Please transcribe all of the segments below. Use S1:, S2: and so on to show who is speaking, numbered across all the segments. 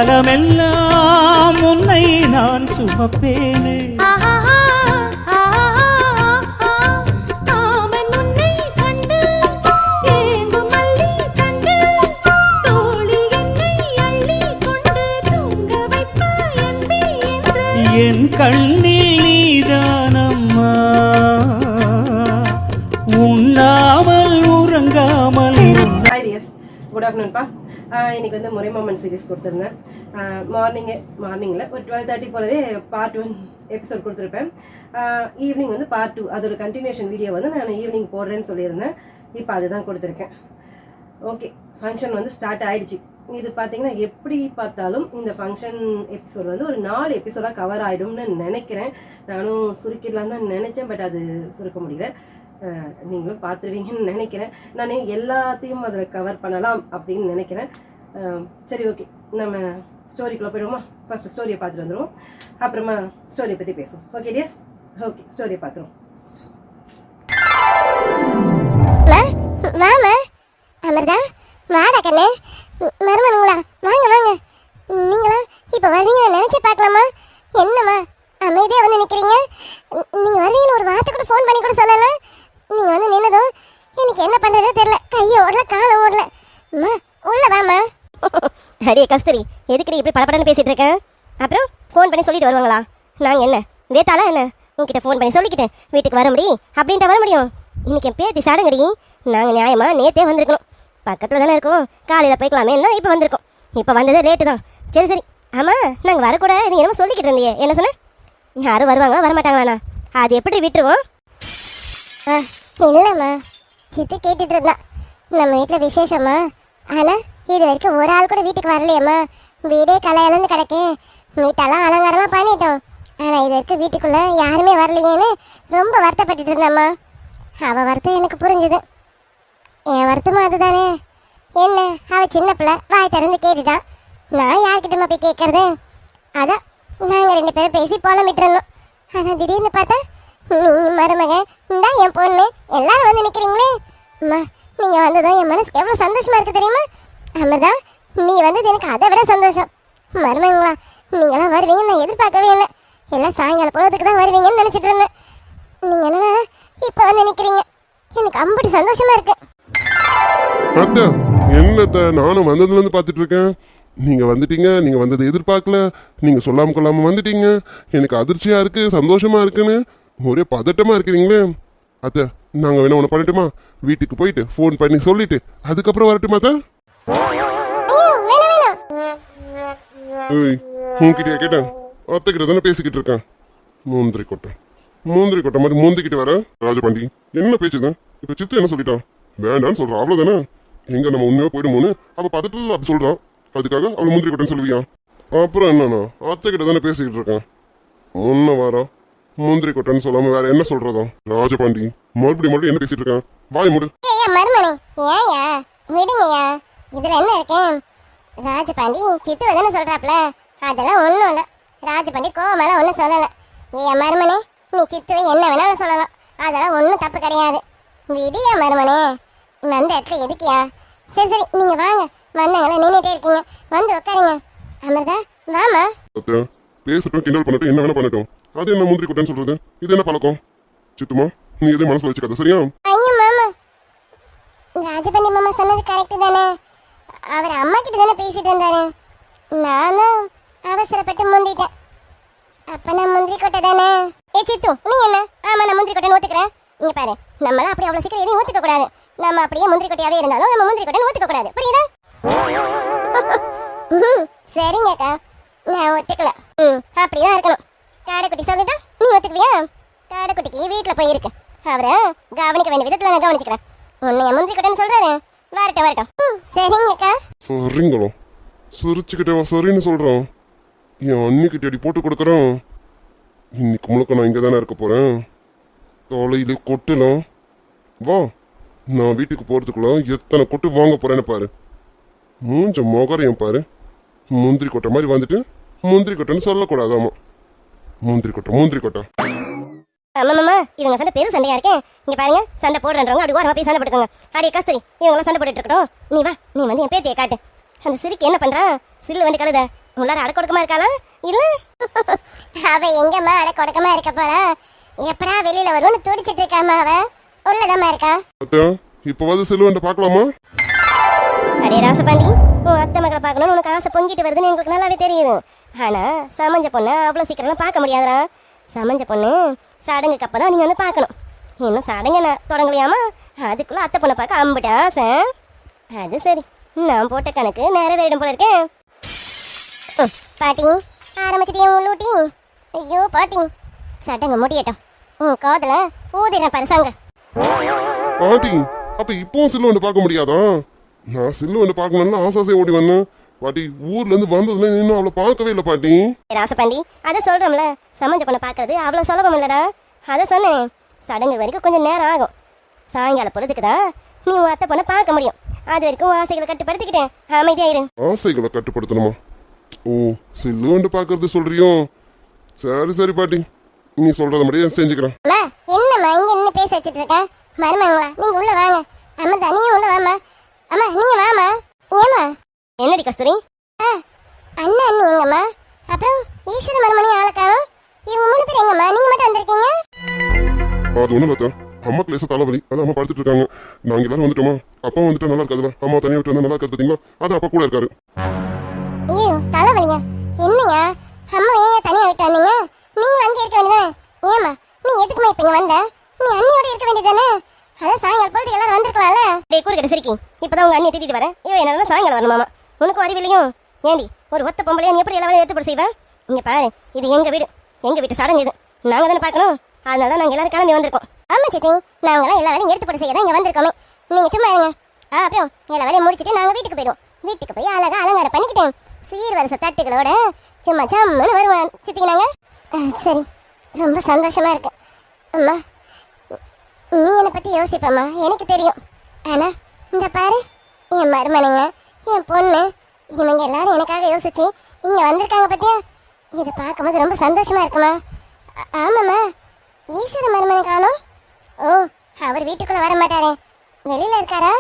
S1: காலமெல்லாம் உன்னை நான் சுமப்பேனே. என் கண்ணில் நீதானம்மா, உண்ணாமல் உறங்காமல்.
S2: குட் ஆஃப்டர்நூன்ப்பா. இன்னைக்கு வந்து முறை மொமெண்ட் சீரிஸ் கொடுத்துருந்தேன். மார்னிங்கில் ஒரு 12:30 போலவே பார்ட் 1 எபிசோட் கொடுத்துருப்பேன். ஈவினிங் வந்து பார்ட் 2 அதோட கண்டினியூஷன் வீடியோ வந்து நான் ஈவினிங் போடுறேன்னு சொல்லியிருந்தேன். இப்போ அதுதான் கொடுத்துருக்கேன். ஓகே, ஃபங்க்ஷன் வந்து ஸ்டார்ட் ஆகிடுச்சு. இது பார்த்தீங்கன்னா எப்படி பார்த்தாலும் இந்த ஃபங்க்ஷன் எபிசோடு வந்து ஒரு 4 எபிசோடாக கவர் ஆகிடும்னு நினைக்கிறேன். நானும் சுருக்கிடலாம் தான் நினச்சேன், பட் அது சுருக்க முடியல. நீங்களும் பார்த்துருவீங்கன்னு நினைக்கிறேன். நான் எல்லாத்தையும் அதில் கவர் பண்ணலாம் அப்படின்னு நினைக்கிறேன். சரி, ஓகே, நம்ம ஸ்டோரிக்குள்ளே போயிடுவோமா? ஃபர்ஸ்ட் ஸ்டோரியை பார்த்துட்டு வந்துடுவோம், அப்புறமா ஸ்டோரியை பற்றி பேசுவோம். ஓகே டியர்ஸ், ஓகே, ஸ்டோரியை பார்த்துருவோம்.
S3: அமிர்தா, வாடா கண்ணு, மருமனுங்களா, வாங்க வாங்க. நீங்களா இப்போ வருவீங்க நினச்சி பார்க்கலாமா? என்னம்மா அமைதியாக வந்து நிற்கிறீங்க? நீங்கள் வருவீங்கன்னு ஒரு வார்த்தை கூட ஃபோன் பண்ணி கூட சொல்லலாம். நீங்கள் வந்து நின்னதும் எனக்கு என்ன பண்ணுறதே தெரில. கையை ஓடல, காலை ஓடல. அம்மா உள்ள வாமா.
S4: அடியே கஸ்தூரி, எதுக்கு இப்படி படப்படன்னு பேசிகிட்டு இருக்கேன்? அப்புறம் ஃபோன் பண்ணி சொல்லிட்டு வருவாங்களா? நாங்கள் என்ன வேத்தாளா என்ன? உங்ககிட்ட ஃபோன் பண்ணி சொல்லிக்கிட்டேன் வீட்டுக்கு வர முடியும் அப்படின்ட்டு வர முடியும்? இன்னைக்கு என் பேத்தி சடங்கடி. நாங்கள் நியாயமாக நேற்றே வந்திருக்கணும். பக்கத்தில் தானே இருக்கோம், காலையில் போய்க்கலாமே என்ன? இப்போ வந்திருக்கோம். இப்போ வந்ததே லேட்டு தான். சரி சரி. ஆமாம், நாங்கள் வரக்கூட நீங்கள் என்னமோ சொல்லிக்கிட்டு இருந்தீங்க. என்ன சொன்ன? யாரும் வருவாங்க வரமாட்டாங்களாண்ணா? அது எப்படி விட்டுருவோம்?
S3: இல்லைம்மா, சித்து கேட்டுட்டு இருந்தான். நம்ம வீட்டில் விசேஷம்மா. ஆனால் இது வரைக்கும் ஒரு ஆள் கூட வீட்டுக்கு வரலையம்மா. வீடே கலையிலேருந்து கிடக்கு. வீட்டெல்லாம் அலங்காரமாக பண்ணிட்டோம். ஆனால் இது வரைக்கும் வீட்டுக்குள்ளே யாருமே வரலையேன்னு ரொம்ப வருத்தப்பட்டுட்டு இருந்தாம்மா. அவள் வருத்தம் எனக்கு புரிஞ்சுது. என் வருத்தமா அதுதானே. என்ன, அவள் சின்ன பிள்ளை, வாய் திறந்து கேட்டுட்டான். நான் யார்கிட்டமா போய் கேட்கறது? அதான் நாங்கள் 2 பேரும் பேசி புலம்பிட்டு இருந்தோம். ஆனால் திடீர்னு பார்த்தா நீ மருமகன், இந்தா என் பொண்ணு, எல்லாரும் வந்து நிற்கிறீங்களே. அம்மா, நீங்கள் வந்ததும் என் மனசுக்கு எவ்வளோ சந்தோஷமா இருக்குது தெரியுமா? அம்மதான், நீ வந்தது எனக்கு அதை விட சந்தோஷம். மருமகளா, நீங்களாம் வருவீங்கன்னு நான் எதிர்பார்க்கவே இல்லை. எல்லாம் சாயங்காலம் பொழுதுக்கு தான் வருவீங்கன்னு நினச்சிட்டு இருந்தேன். நீங்கள் என்னன்னா இப்போ வந்து நிற்கிறீங்க. எனக்கு அம்புட்டு சந்தோஷமா இருக்கு.
S5: அத்தா, என்னத்த நானும் வந்ததுலேருந்து பார்த்துட்டு இருக்கேன். நீங்கள் வந்துட்டீங்க, நீங்கள் வந்ததை எதிர்பார்க்கல, நீங்கள் சொல்லாமல் கொள்ளாமல் வந்துட்டீங்க. எனக்கு அதிர்ச்சியாக இருக்குது, சந்தோஷமாக இருக்குன்னு ஒரே பதட்டமாக இருக்கிறீங்களே. அத்தை, நாங்கள் வேணா ஒன்று பண்ணட்டுமா? வீட்டுக்கு போயிட்டு ஃபோன் பண்ணி சொல்லிட்டு அதுக்கப்புறம் வரட்டுமா அத்தை? உங்ககிட்டயா கேட்டேன்? அத்தை கிட்ட தானே பேசிக்கிட்டு இருக்கேன். மூந்திரி கொட்டை மாதிரி மூந்திக்கிட்டு வர ராஜபாண்டி. என்ன பேச்சுதான்? இப்போ சித்து என்ன சொல்லிட்டான்? வேண்டான்னு சொல்றான், அவ்வளவுதானே. எங்க நம்ம உண்மையா போயிடுமோன்னு அவ பதட்டத்துல அப்படி சொல்றான். அதுக்காக அவளை முந்திரி கொட்டைன்னு சொல்லுவியா? அப்புறம் என்னன்னா, அத்தை கிட்ட தானே பேசிக்கிட்டு இருக்கேன். முன்ன வாரா முந்திரி கொட்டைன்னு சொல்லாம வேற என்ன சொல்றதா? ராஜபாண்டி, மறுபடியும் என்ன பேசிட்டு இருக்கேன்? வாய் மூடு.
S3: விடுங்கய்யா, இதுல என்ன இருக்கு? ராஜபாண்டி சித்து தானே சொல்றாப்ல, அதெல்லாம் ஒண்ணும் இல்ல. ராஜபாண்டி கோவமெல்லாம் ஒன்னும் சொல்லல. ஏன் மருமனே, நீ சித்துவை என்ன வேணாலும் சொல்லலாம், அதெல்லாம் ஒன்றும் தப்பு கிடையாது. விடியா மருமனே, வந்த இடத்துல எதுக்கியா? சரி சரி, நீங்க வாங்க. வந்தாங்களா நின்றுட்டே இருக்கீங்க, வந்து உட்காருங்க. அமிர்தா, வாமா.
S5: பேசட்டும், கிண்டல் பண்ணட்டும், என்ன வேணா பண்ணட்டும். அது என்ன முந்திரி கொட்டைன்னு சொல்றது? இது என்ன பழக்கம்? சித்துமா, நீ எதையும் மனசுல வச்சுக்காத, சரியா?
S3: ஐயோ மாமா, ராஜபாண்டி மாமா சொன்னது கரெக்டு தானே. அவர் அம்மா கிட்ட தானே பேசிட்டு இருந்தாரு. நானும் அவசரப்பட்டு முந்திட்டேன். அப்ப நான் முந்திரி கொட்டை தானே. ஏ சித்து, நீ என்ன? ஆமா, நான் முந்திரி கொட்டைன்னு ஒத்துக்கிறேன். இங்க பாரு, நம்மளாம் அப்படி அவ்வளவு சீக்கிரம் எதையும் ஒத்துக்க கூடாது. நம்ம அப்படியே முந்திரி கொட்டையாவே இருந்தாலும் நம்ம முந்திரி கொட்டைன்னு ஒத்துக்க கூடாது, புரியுதா? சரிங்கக்கா, நான் ஒத்துக்கல. அப்படிதான் இருக்கணும். காடைக்குட்டி சொல்லிட்டா நீ ஒத்துக்குவியா? காடைக்குட்டிக்கு வீட்டுல போய் இருக்கு, அவரை கவனிக்க வேண்டிய விதத்துல நான் கவனிச்சுக்கிறேன். உன்னைய முந்திரி கொட்டைன்னு சொல்றாரு. வரட்டும் வரட்டும். சரிங்கக்கா.
S5: சரிங்களோ, சிரிச்சுக்கிட்டே வா சரின்னு சொல்றான். என் அன்னிக்கிட்ட அடி போட்டு கொடுக்குறான். இன்னைக்கு முழுக்க நான் இங்கே தானே இருக்க போறேன். தொலையில கொட்டலாம். வா, நான் வீட்டுக்கு போறதுக்குள்ள எத்தனை கொட்டு வாங்க போறேன்னு பாரு. மூஞ்ச மொகரையும் பாரு. முந்திரி கொட்டை மாதிரி வந்துட்டு முந்திரி கொட்டைன்னு சொல்லக்கூடாதாமா. முந்திரி கொட்டை.
S4: ஆமாம்மா, இவங்க சண்டை பெரும் சண்டையா இருக்கேன். இங்க பாருங்க, சண்டை போடுறவங்க அப்படி ஓரமா போய் சண்டை போட்டுக்கோங்க. அடியே கஸ்தூரி, இவங்களாம் சண்டை போட்டுட்டு இருக்கட்டும். நீ வா, நீ வந்து என் பேத்தியை காட்டு. அந்த சிரிக்கு என்ன பண்றான்? சில்லு வண்டி கழுத உள்ளார அடக்கொடுக்கமா இருக்காளா இல்ல
S3: அவ எங்கம்மா அட கொடுக்கமா இருக்க போறா? எப்படா வெளியில வரும்னு துடிச்சிட்டு இருக்காமா அவ? உள்ளதாம்மா இருக்கா.
S5: அத்தை இப்போவாது செல்வன்ட்ட பார்க்கலாமா?
S4: அடே ராசபாண்டி, உன் அத்தை மகளை பார்க்கணும்னு உனக்கு ஆசை பொங்கிட்டு வருதுன்னு எங்களுக்கு நல்லாவே தெரியுது. ஆனா சமஞ்ச பொண்ணு அவ்வளோ சீக்கிரம் பார்க்க முடியாதுடா. சமஞ்ச பொண்ணு சடங்குக்கு அப்பதான் நீங்க வந்து பார்க்கணும். இன்னும் சடங்கு நான் தொடங்கலையாமா? அதுக்குள்ள அத்தை பொண்ணை பார்க்க அம்பிட்ட ஆசை. அது சரி, நான் போட்ட கணக்கு நிறைவேறிடும் போல இருக்கேன்.
S3: பாட்டி ஆரம்பிச்சிட்டியா உள்ளூட்டி? ஐயோ பாட்டி, சடங்கு முடியட்டும். உன் காதுல ஊதின பரிசாங்க.
S5: பாட்டி அப்ப இப்பவும் செல்வன்ட்ட பார்க்க முடியாதா? நான் செல்வன்ட்ட பார்க்கணும்னு ஆசாசை ஓடி வந்தேன். பாட்டி ஊர்ல இருந்து வந்ததுல இன்னும் அவளை பார்க்கவே இல்லை பாட்டி.
S4: ராசபாண்டி, அதை சொல்றோம்ல, சமஞ்ச பொண்ணை பார்க்கறது அவ்வளோ சுலபம் இல்லடா. அதை சொன்னேன், சடங்கு வரைக்கும் கொஞ்சம் நேரம் ஆகும். சாயங்கால பொழுதுக்கு தான் நீ உன் அத்தை பொண்ணை பார்க்க முடியும். அது வரைக்கும் ஆசைகளை கட்டுப்படுத்திக்கிட்டேன், அமைதியாயிரு.
S5: ஆசைகளை கட்டுப்படுத்தணுமா? ஓ செல்வன்ட்ட பார்க்கறது சொல்றியோ? சரி சரி பாட்டி, நீ சொல்றத மாதிரியே செஞ்சுக்கிறேன்.
S3: அம்மா என்னம்மா இங்க என்ன பேச வச்சிட்டு இருக்க? மருமங்களா நீங்க உள்ள வாங்க. அம்மா தனியும் உள்ள வாமா. அம்மா நீங்க வாமா. ஏமா
S4: என்னடி கஸ்தூரி?
S3: அண்ணா அண்ணி எங்கம்மா? அப்புறம் ஈஸ்வர மருமணி ஆளுக்காரும் இவங்க 3 பேர் எங்கம்மா? நீங்க மட்டும் வந்திருக்கீங்க?
S5: அது ஒண்ணும் பார்த்தா அம்மா கிளேச தலைவலி, அது அம்மா படுத்துட்டு இருக்காங்க. நாங்க எல்லாரும் வந்துட்டோமா? அப்பா வந்துட்டா நல்லா இருக்காதுல்ல, அம்மா தனியா விட்டு வந்தா நல்லா இருக்காது பாத்தீங்களா? அது அப்பா கூட இருக்காரு.
S3: ஐயோ தலைவலிங்க. என்னையா அம்மா ஏன் தனியா விட்டு வந்தீங்க? நீங்க அங்கே இருக்க வேண்டியதானே? ஏமா நீ எதுக்குமா இப்ப இங்க வந்த? நீ அண்ணியோட இருக்க வேண்டியதானே? அதான் சாயங்காலம் பொழுது எல்லாரும் வந்திருக்கலாம்ல.
S4: டேய் கூறுகிட்ட சிரிக்கி, இப்பதான் உங்க அண்ணியை திட்டிட்டு வரேன். இவன் என்னால சாயங்காலம் வரணுமாமா? உனக்கும் அறிவில்லையும்? ஏண்டி ஒரு ஒத்த பொம்பளையா நீ எப்படி எல்லாரும் ஏற்றுப்பட செய்வேன்? இங்க பாரு, இது எங்க வீடு, எங்க வீட்டு சடங்கு இது. நாங்க தானே பார்க்கணும். அதனால நாங்க எல்லாரும் கிளம்பி வந்திருக்கோம்.
S3: ஆமா சித்தி, நாங்களாம் எல்லா வேலையும் எடுத்து போட செய்ய தான் இங்க வந்திருக்கோமே. நீங்க சும்மா இருங்க. அப்புறம் எல்லா வேலையும் முடிச்சுட்டு நாங்க வீட்டுக்கு போயிடுவோம். வீட்டுக்கு போய் அழகா அலங்காரம் பண்ணிக்கிட்டேன் சீர்வரிசை தட்டுகளோட சும்மா சம்முன்னு வருவான் சித்தி நாங்க. சரி, ரொம்ப சந்தோஷமா இருக்கு. அம்மா நீ என்னை பத்தி யோசிப்பம்மா, எனக்கு தெரியும். ஆனா இந்த பாரு, என் மருமனுங்க, என் பொண்ணு, இவங்க எல்லாரும் எனக்காக யோசிச்சு இங்க வந்திருக்காங்க பத்தியா? இதை பார்க்கும்போது ரொம்ப சந்தோஷமா இருக்குமா? ஆமாம்மா, ஈஸ்வர மருமனை காணோம். ஓ, அவர் வீட்டுக்குள்ள வர மாட்டாரே, வெளியில இருக்காரா?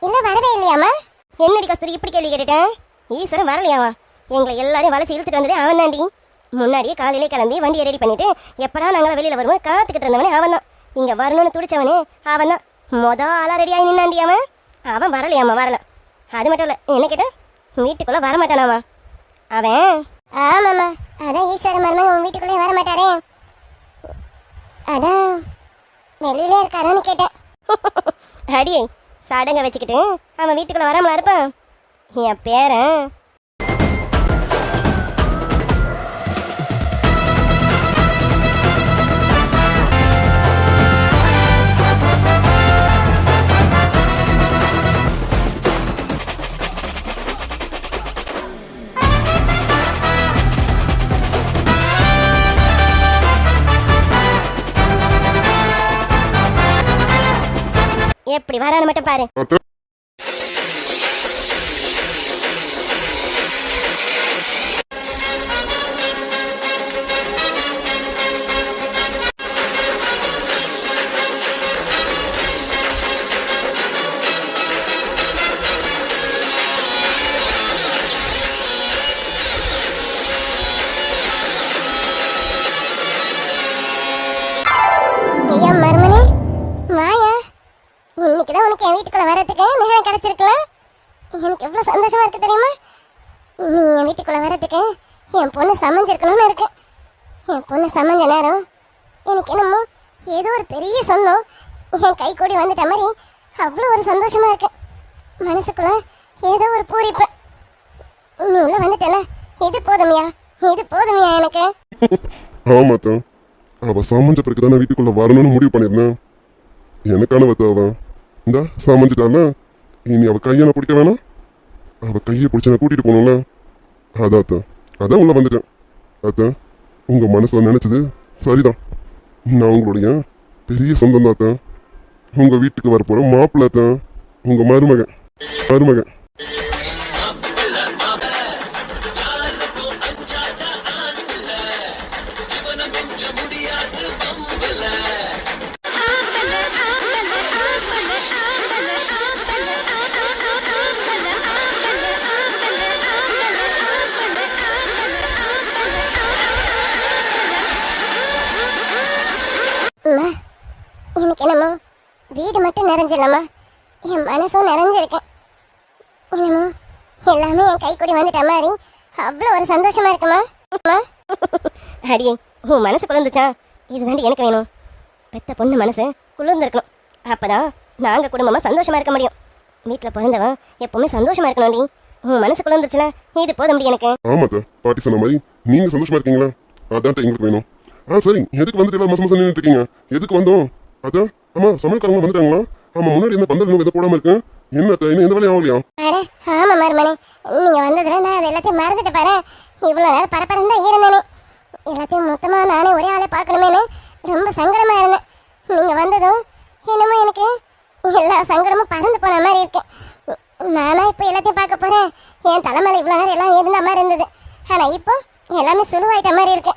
S3: இல்ல வரவே இல்லையாமா?
S4: என்னடி கஸ்தூரி இப்படி கேள்வி கேட்டுட்டேன்? ஈஸ்வரன் வரலையாவா? எங்களை எல்லாரையும் வளைச்சு இழுத்துட்டு வந்ததே அவன் தாண்டி. முன்னாடியே காலையிலே கிளம்பி வண்டியை ரெடி பண்ணிட்டு எப்படா நாங்கள வெளியில வருவோம் காத்துக்கிட்டு இருந்தவனே அவன் தான். இங்க வரணும்னு துடிச்சவனே அவன் தான். ஆளா ரெடி ஆகி நின்னாண்டி அவன். அவன் வரலையாமா, வரல. அது மட்டும் இல்ல, என்ன கேட்ட, வீட்டுக்குள்ள வரமாட்டானாமா அவன்.
S3: ஆமாம்மா, அதான் ஈஸ்வர மருமன் உன் வீட்டுக்குள்ளே வர மாட்டாரே, அதான் வெளியில இருக்காரான்னு கேட்டேன்.
S4: அடியே, சடங்க வச்சுக்கிட்டு அவன் வீட்டுக்குள்ள வராமலா இருப்பான்? என் பேரன். எப்படி வரான்னு மட்டும் பாரு.
S5: அத்தை
S3: ஐயா மருமனே, வாயா. இன்னைக்குதான் உனக்கு என் வீட்டுக்குள்ள வரதுக்கு நேரம் கிடைச்சிருக்கலாம். எனக்கு எவ்வளவு சந்தோஷமா இருக்கு தெரியுமா? நீ என் வீட்டுக்குள்ள வரதுக்கு என் பொண்ணு சமைஞ்சிருக்கணும்னு இருக்கு. என் பொண்ணு சமைஞ்ச நேரம் எனக்கு என்னமோ ஏதோ ஒரு பெரிய சொந்தம் என் கை கூடி வந்துட்ட மாதிரி அவ்வளோ ஒரு சந்தோஷமா இருக்கு. மனசுக்குள்ள ஏதோ ஒரு பூரிப்பு. நீ உள்ள வந்துட்டல, இது போதுமையா, இது போதுமையா எனக்கு.
S5: ஆமாத்தா, அவ சமைஞ்ச பிறகு தான் வீட்டுக்குள்ள வரணும்னு முடிவு பண்ணிருந்தேன். எனக்கான அவ இந்த சமைஞ்சிட்டானா, இனி அவ கையை நான் பிடிக்க வேணாம், அவ கையை பிடிச்ச நான் கூட்டிட்டு போகணும்ல. அதாத்தா, அதான் உள்ள வந்துட்டேன். அத்தா, உங்க மனசுல நினைச்சது சரிதான். நான் உங்களுடைய பெரிய சொந்தம் தாத்தா. உங்க வீட்டுக்கு வரப்போற மாப்பிள்ளை தான், உங்க மருமகன்.
S3: இன்னைக்கு என்னமோ வீடு மட்டும் நிறைஞ்சிடலாமா, என் மனசும் நிறைஞ்சிருக்கேன். என்னமோ எல்லாமே என் கை கூடி வந்துட்ட மாதிரி அவ்வளோ ஒரு சந்தோஷமா இருக்குமா. அம்மா,
S4: அடியே உன் மனசு குளிர்ந்துச்சா? இதுதாண்டி எனக்கு வேணும். பெத்த பொண்ணு மனசு குளிர்ந்துருக்கணும். அப்பதான் நாங்க குடும்பமா சந்தோஷமா இருக்க முடியும். வீட்டில் பிறந்தவன் எப்பவுமே சந்தோஷமா இருக்கணும்டி. உன் மனசு குளிர்ந்துச்சுன்னா இது போதும்டி எனக்கு.
S5: ஆமாத்த, பாட்டி சொன்ன மாதிரி நீங்க சந்தோஷமா இருக்கீங்களா? அதான் எங்களுக்கு வேணும். சரி, எதுக்கு வந்துட்டு எல்லாம் மாசம் நின்றுட்டு இருக்கீங்க? எதுக்கு வந்தோம்? அதான் ஆமா, சமையல்காரங்க வந்துட்டாங்களா? ஆமா, முன்னாடி இந்த பந்தல் இன்னும் எதை போடாம இருக்கேன். என்ன இன்னும் எந்த வேலையும் ஆகலையா?
S3: அட ஆமா மருமனே, நீங்க வந்ததுல நான் அது எல்லாத்தையும் மறந்துட்டு பாரு. இவ்வளோ நேரம் பரபரன்னு தான் இருந்தேனே. எல்லாத்தையும் மொத்தமா நானே ஒரே ஆளை பார்க்கணுமேனு ரொம்ப சங்கடமா இருந்தேன். நீங்க வந்ததும் என்னமோ எனக்கு எல்லா சங்கடமும் பறந்து போன மாதிரி இருக்கு. நானா இப்போ எல்லாத்தையும் பார்க்க போறேன். என் தலைமையில இவ்வளோ நேரம் எல்லாம் இருந்த மாதிரி இருந்தது. ஆனா இப்போ எல்லாமே சுழுவாயிட்ட மாதிரி இருக்கு.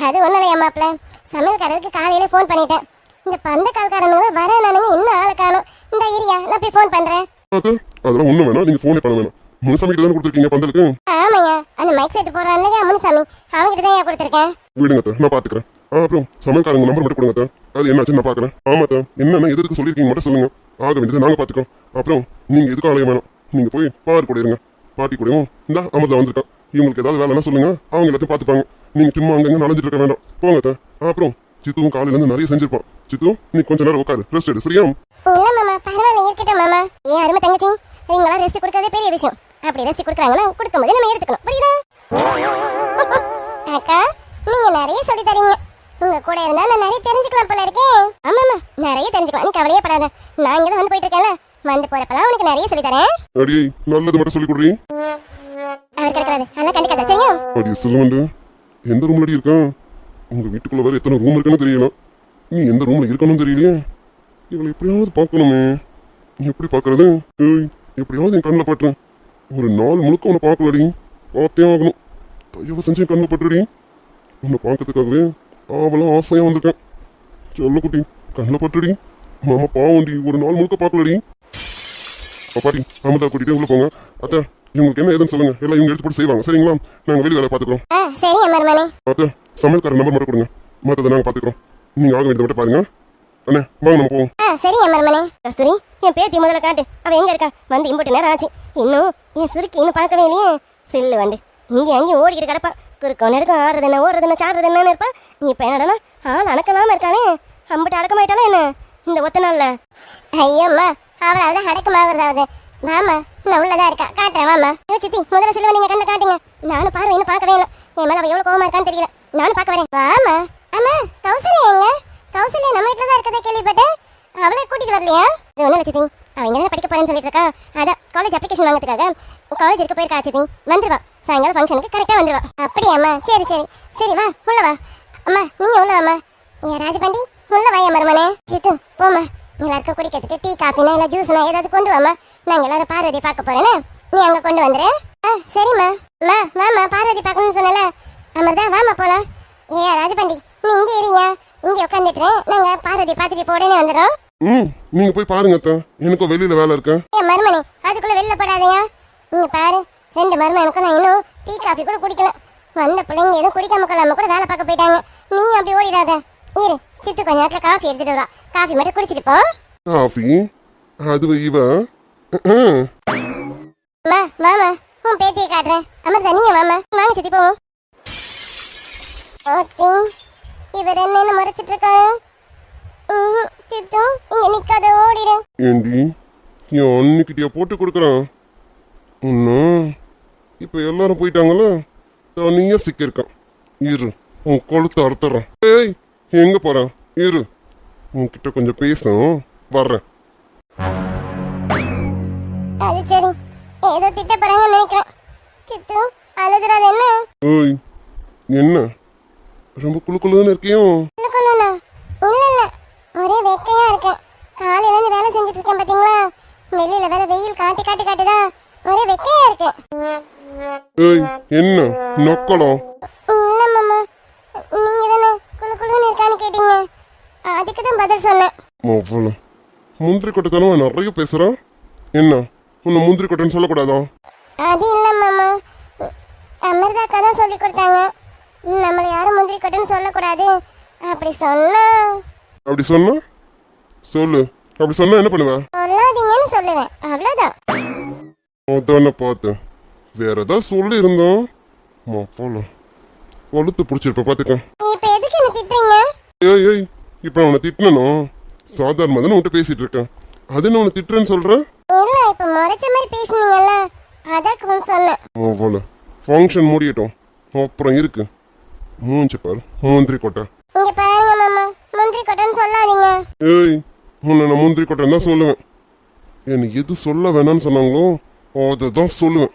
S3: அது ஒன்றும் இல்லையா மாப்பிள்ள, சமையல்காரருக்கு காலையில ஃபோன் பண்ணிட்டேன். இந்த பந்த கால்காரனுங்க வர நானுங்க இன்னும் ஆளை காணும். இந்த ஏரியா நான் போய் ஃபோன் பண்றேன்.
S5: அதெல்லாம் ஒண்ணும் வேணாம், நீங்க போனே பண்ண வேணாம். முனுசாமி கிட்ட தானே கொடுத்துருக்கீங்க பந்தலுக்கு?
S3: ஆமாய்யா, அந்த மைக் செட் போடுறான் இல்லையா முனுசாமி, அவங்ககிட்ட தான் கொடுத்துருக்கேன்.
S5: விடுங்க, நான் பாத்துக்கிறேன். அப்புறம் சமையல்காரங்க நம்பர் மட்டும் கொடுங்க. அது என்னாச்சு நான் பாக்குறேன். ஆமாத்தா, என்னென்ன எதுக்கு சொல்லியிருக்கீங்க மட்டும் சொல்லுங்க. ஆக வேண்டியதை நாங்க பாத்துக்கோம். அப்புறம் நீங்க எதுக்கும் அலைய வேணாம். நீங்க போய் பாரு கூட இருங்க. பாட்டி கூடயும் இந்த அமர்தா வந்திருக்கா. இவங்களுக்கு ஏதாவது வேலைன்னா சொல்லுங்க, அவங்க எல்லாத்தையும் பாத்துப்பாங்க. நீங்க சும்மா அங்கங்க நலஞ்சிட்டு இருக்க வேண்டாம். போங்க. அப்புறம் சித்துவும் காலையில இருந்து நிறைய செஞ்சிருப்பான். சித்து, நீ கொஞ்ச நேரம் உட்காரு, ரெஸ்ட் எடு, சரியா?
S3: இல்ல மாமா, பரவாயில்ல இருக்கட்டும் மாமா. ஏன் அருமை தங்கச்சி, நீங்களா ரெஸ்ட் கொடுக்கறதே பெரிய விஷயம். அப்படி ரெஸ்ட் கொடுக்குறாங்கன்னா கொடுக்கும்போது நம்ம எடுத்துக்கணும், புரியுதா? அக்கா, நீங்க நிறைய சொல்லி தரீங்க. உங்க கூட இருந்தா நான் நிறைய தெரிஞ்சுக்கலாம் போல இருக்கே. ஆமாமா, நிறைய தெரிஞ்சுக்கலாம், நீ கவலையே படாத. நான் இங்க வந்து போயிட்டு இருக்கேன்ல, வந்து போறப்பெல்லாம் உனக்கு நிறைய சொல்லி தரேன்.
S5: அடி நல்லது மட்டும் சொல்லி கொடுறீ.
S3: அவர் கிடைக்காது, அதெல்லாம் கண்டிக்காத, சரியா?
S5: அடி சொல்லுவண்டு, எந்த ரூம்ல அடி இருக்கான்? உங்க வீட்டுக்குள்ள வேற எத்தனை ரூம் இருக்குன்னு தெரியல. நீ எந்த ரூம்ல இருக்கணும் தெரியலையே. இவளை எப்படியாவது பார்க்கணுமே. எப்படி பார்க்கறது? ஏய், எப்படியாவது என் கண்ணில் பட்டுறேன். ஒரு நாள் முழுக்க உன்னை பார்க்கலடி, பார்த்தே ஆகணும். தயவு செஞ்சு என் கண்ணில் பட்டுடி. உன்னை பார்க்கறதுக்காகவே அவளும் ஆசையா வந்திருக்கேன். சொல்ல குட்டி, கண்ணில் பட்டுடி. மாமா பாவண்டி, ஒரு நாள் முழுக்க பார்க்கலடி. பாட்டி, அமிர்தா கூட்டிட்டு உள்ள போங்க. அத்தை, இவங்களுக்கு என்ன ஏதுன்னு சொல்லுங்க. எல்லாம் இவங்க எடுத்து போட்டு செய்வாங்க, சரிங்களா? நாங்க வெளியே வேலை பார்த்துக்கிறோம்.
S3: சரி மருமனே.
S5: அத்தை, சமையல்காரர் நம்பர் மட்டும் கொடுங்க. மற்றதை நாங்கள் பார்த்துக்கிறோம். நீங்க ஆக வேண்டியதை மட்டும் பாருங்க. அண்ணே, வாங்க நம்ம போவோம்.
S3: சரி மருமனே.
S4: கஸ்தூரி, என் பேத்தி முதல்ல காட்டு. அவ எங்க இருக்கா? வந்து இம்புட்டு நேரம் ஆச்சு, இன்னும் என் சுருக்கி இன்னும் பார்க்கவே இல்லையே. சில்லு வந்து இங்கே அங்கேயும் ஓடிக்கிட்டு கிடப்பா. குறுக்கம் நெடுக்கும் ஆடுறது என்ன, ஓடுறது என்ன, சாடுறது என்னன்னு இருப்பா. நீ இப்போ என்னடா ஆள் அடக்கலாம இருக்கானே. அம்புட்டு அடக்கமாயிட்டாலும் என்ன இந்த ஒத்த நாள்ல?
S3: ஐயோம்மா, அவளாவது அடக்கமாகறதாவது. வாமா, நான் உள்ளதா இருக்கா, காட்டுறேன் வாமா. சித்தி, முதல்ல சிலுவை நீங்க கண்ணை காட்டுங்க. நானும் பார்வை இன்னும் பார்க்கவே இல்லை. என் மேல அவ எவ்வளவு கோவமா இருக்கான்னு தெரியல. நானும் பார்க்க வரேன். வாமா. அம்மா, கௌசல்யா எங்க? கௌசல்யா நம்ம வீட்டுல தான் இருக்கதே கேள்விப்பட்டேன். அவளை கூட்டிட்டு வரலையா? இது ஒண்ணு சித்தி, அவ இங்க படிக்க போறேன்னு சொல்லிட்டு இருக்கா. அதான் காலேஜ் அப்ளிகேஷன் வாங்கிறதுக்காக காலேஜ் இருக்க போயிருக்கா சித்தி. வந்துருவா, சாயங்காலம் ஃபங்க்ஷனுக்கு கரெக்டா வந்துருவா. அப்படியாம்மா? சரி சரி சரி, வா உள்ள வா. அம்மா, நீங்க உள்ள வாம்மா. ஏன் ராஜபாண்டி, உள்ள வா என் மருமனே. சித்து, போமா. எல்லாருக்கும் குடிக்கிறதுக்கு டீ, காஃபினா இல்லை ஜூஸ்னா ஏதாவது கொண்டு வாமா. நாங்க எல்லாரும் பார்வதி பார்க்க போறேன்னு நீ அங்க கொண்டு வந்துரு. சரிம்மா. அம்மா வாமா, பார்வதி பார்க்கணும்னு சொன்னல. அமர்தா, வாமா போலாம். ஏன் ராஜபாண்டி, நீ இங்கே இருங்க, இங்கே உட்காந்துட்டு நாங்க பார்வதி பார்த்துட்டு போடனே வந்துடும்.
S5: நீங்க போய் பாருங்க அத்தை, எனக்கும் வெளியில வேலை இருக்கு.
S3: ஏன் மருமனே, அதுக்குள்ள வெளில போடாதீங்க. நீங்க பாரு, 2 மருமனுக்கும் நான் இன்னும் டீ காஃபி கூட குடிக்கல. வந்த பிள்ளைங்க எதுவும் குடிக்காம கொள்ளாம கூட வேலை பார்க்க போயிட்டாங்க. நீ அப்படி ஓடிடாத. இரு, சித்து கொஞ்ச நேரத்துல காஃபி எடுத்துட்டு வரா. காஃபி மட்டும் குடிச்சிட்டு போ.
S5: காஃபி? அது இவ
S3: மாமா, உன் பேத்தியை காட்டுறேன். அமர்தா, நீ மாமா வாங்க சித்தி போவோம். இவர் என்ன மறைச்சிட்டு இருக்காரு? சித்து, இங்க நிக்காத, ஓடிடு.
S5: ஏண்டி, என் அன்னிக்கிட்டியா போட்டு கொடுக்குறான் இன்னும். இப்ப எல்லாரும் போயிட்டாங்களா, தனியா சிக்கிருக்கான். இரு, உன் கொழுத்து அறுத்துறான். ஏய், எங்க போறான்? இரு, உன்கிட்ட கொஞ்சம் பேசும், வர்றேன்.
S3: அது சரி, ஏதோ திட்ட போறாங்கன்னு நினைக்கிறேன். சித்து, அழுதுறாது என்ன?
S5: ஏய், என்ன ரொம்ப குழுக்குழுன்னு இருக்கியும்?
S3: இல்ல இல்ல, ஒரே வெக்கையா இருக்கேன். காலையில இருந்து வேலை செஞ்சுட்டு இருக்கேன் பாத்தீங்களா? வெளியில வேற வெயில் காட்டி காட்டுதா, ஒரே வெக்கையா இருக்கு.
S5: ஏய், என்ன நொக்கலம்?
S3: இல்ல மாமா, நீங்க தானே குழுன்னு இருக்கான்னு கேட்டீங்க, அதுக்கு தான் பதில் சொன்னேன்.
S5: அவ்வளோ முந்திரி கொட்டைத்தனமா நிறைய பேசுறான். என்ன, உன்னை முந்திரி கொட்டைன்னு சொல்லக்கூடாதா?
S3: அது இல்ல மாமா, அமிர்தாக்கா தான் சொல்லி கொடுத்தாங்க. நம்மள யாரும் முந்திரி கொட்டைன்னு சொல்லக்கூடாது. அப்படி சொன்னா
S5: சொல்லு. அப்படி சொன்னா என்ன பண்ணுவ?
S3: சொல்லாதீங்கன்னு சொல்லுவேன், அவ்வளவுதான்.
S5: அதான பார்த்தேன். வேற ஏதாவது சொல்லி இருந்தோம் போலாம். கொளுத்து பிடிச்சிருப்ப பாத்துக்க.
S3: இப்ப எதுக்கு என்ன திட்டுறீங்க?
S5: ஏய் ஏய், இப்ப அவனை திட்டணும். சாதாரணமா தானே உன்கிட்ட பேசிட்டு இருக்கேன். அது என்ன உன்னை திட்டுறேன்னு சொல்றேன்?
S3: இல்ல, இப்ப முறைச்ச மாதிரி பேசுனீங்கல்ல, அதான் சொன்னேன்.
S5: போல ஃபங்க்ஷன் முடியட்டும், அப்புறம் இருக்கு. மூஞ்சி பாரு, முந்திரி கொட்டை.
S3: இங்க பாருங்க மாமா, முந்திரி கொட்டைன்னு சொல்லாதீங்க.
S5: ஏய், உன்னை நான் முந்திரி கொட்டைன்னு தான் சொல்லுவேன். எனக்கு எது சொல்ல வேணாம்னு சொன்னாங்களோ அதுதான் சொல்லுவேன்.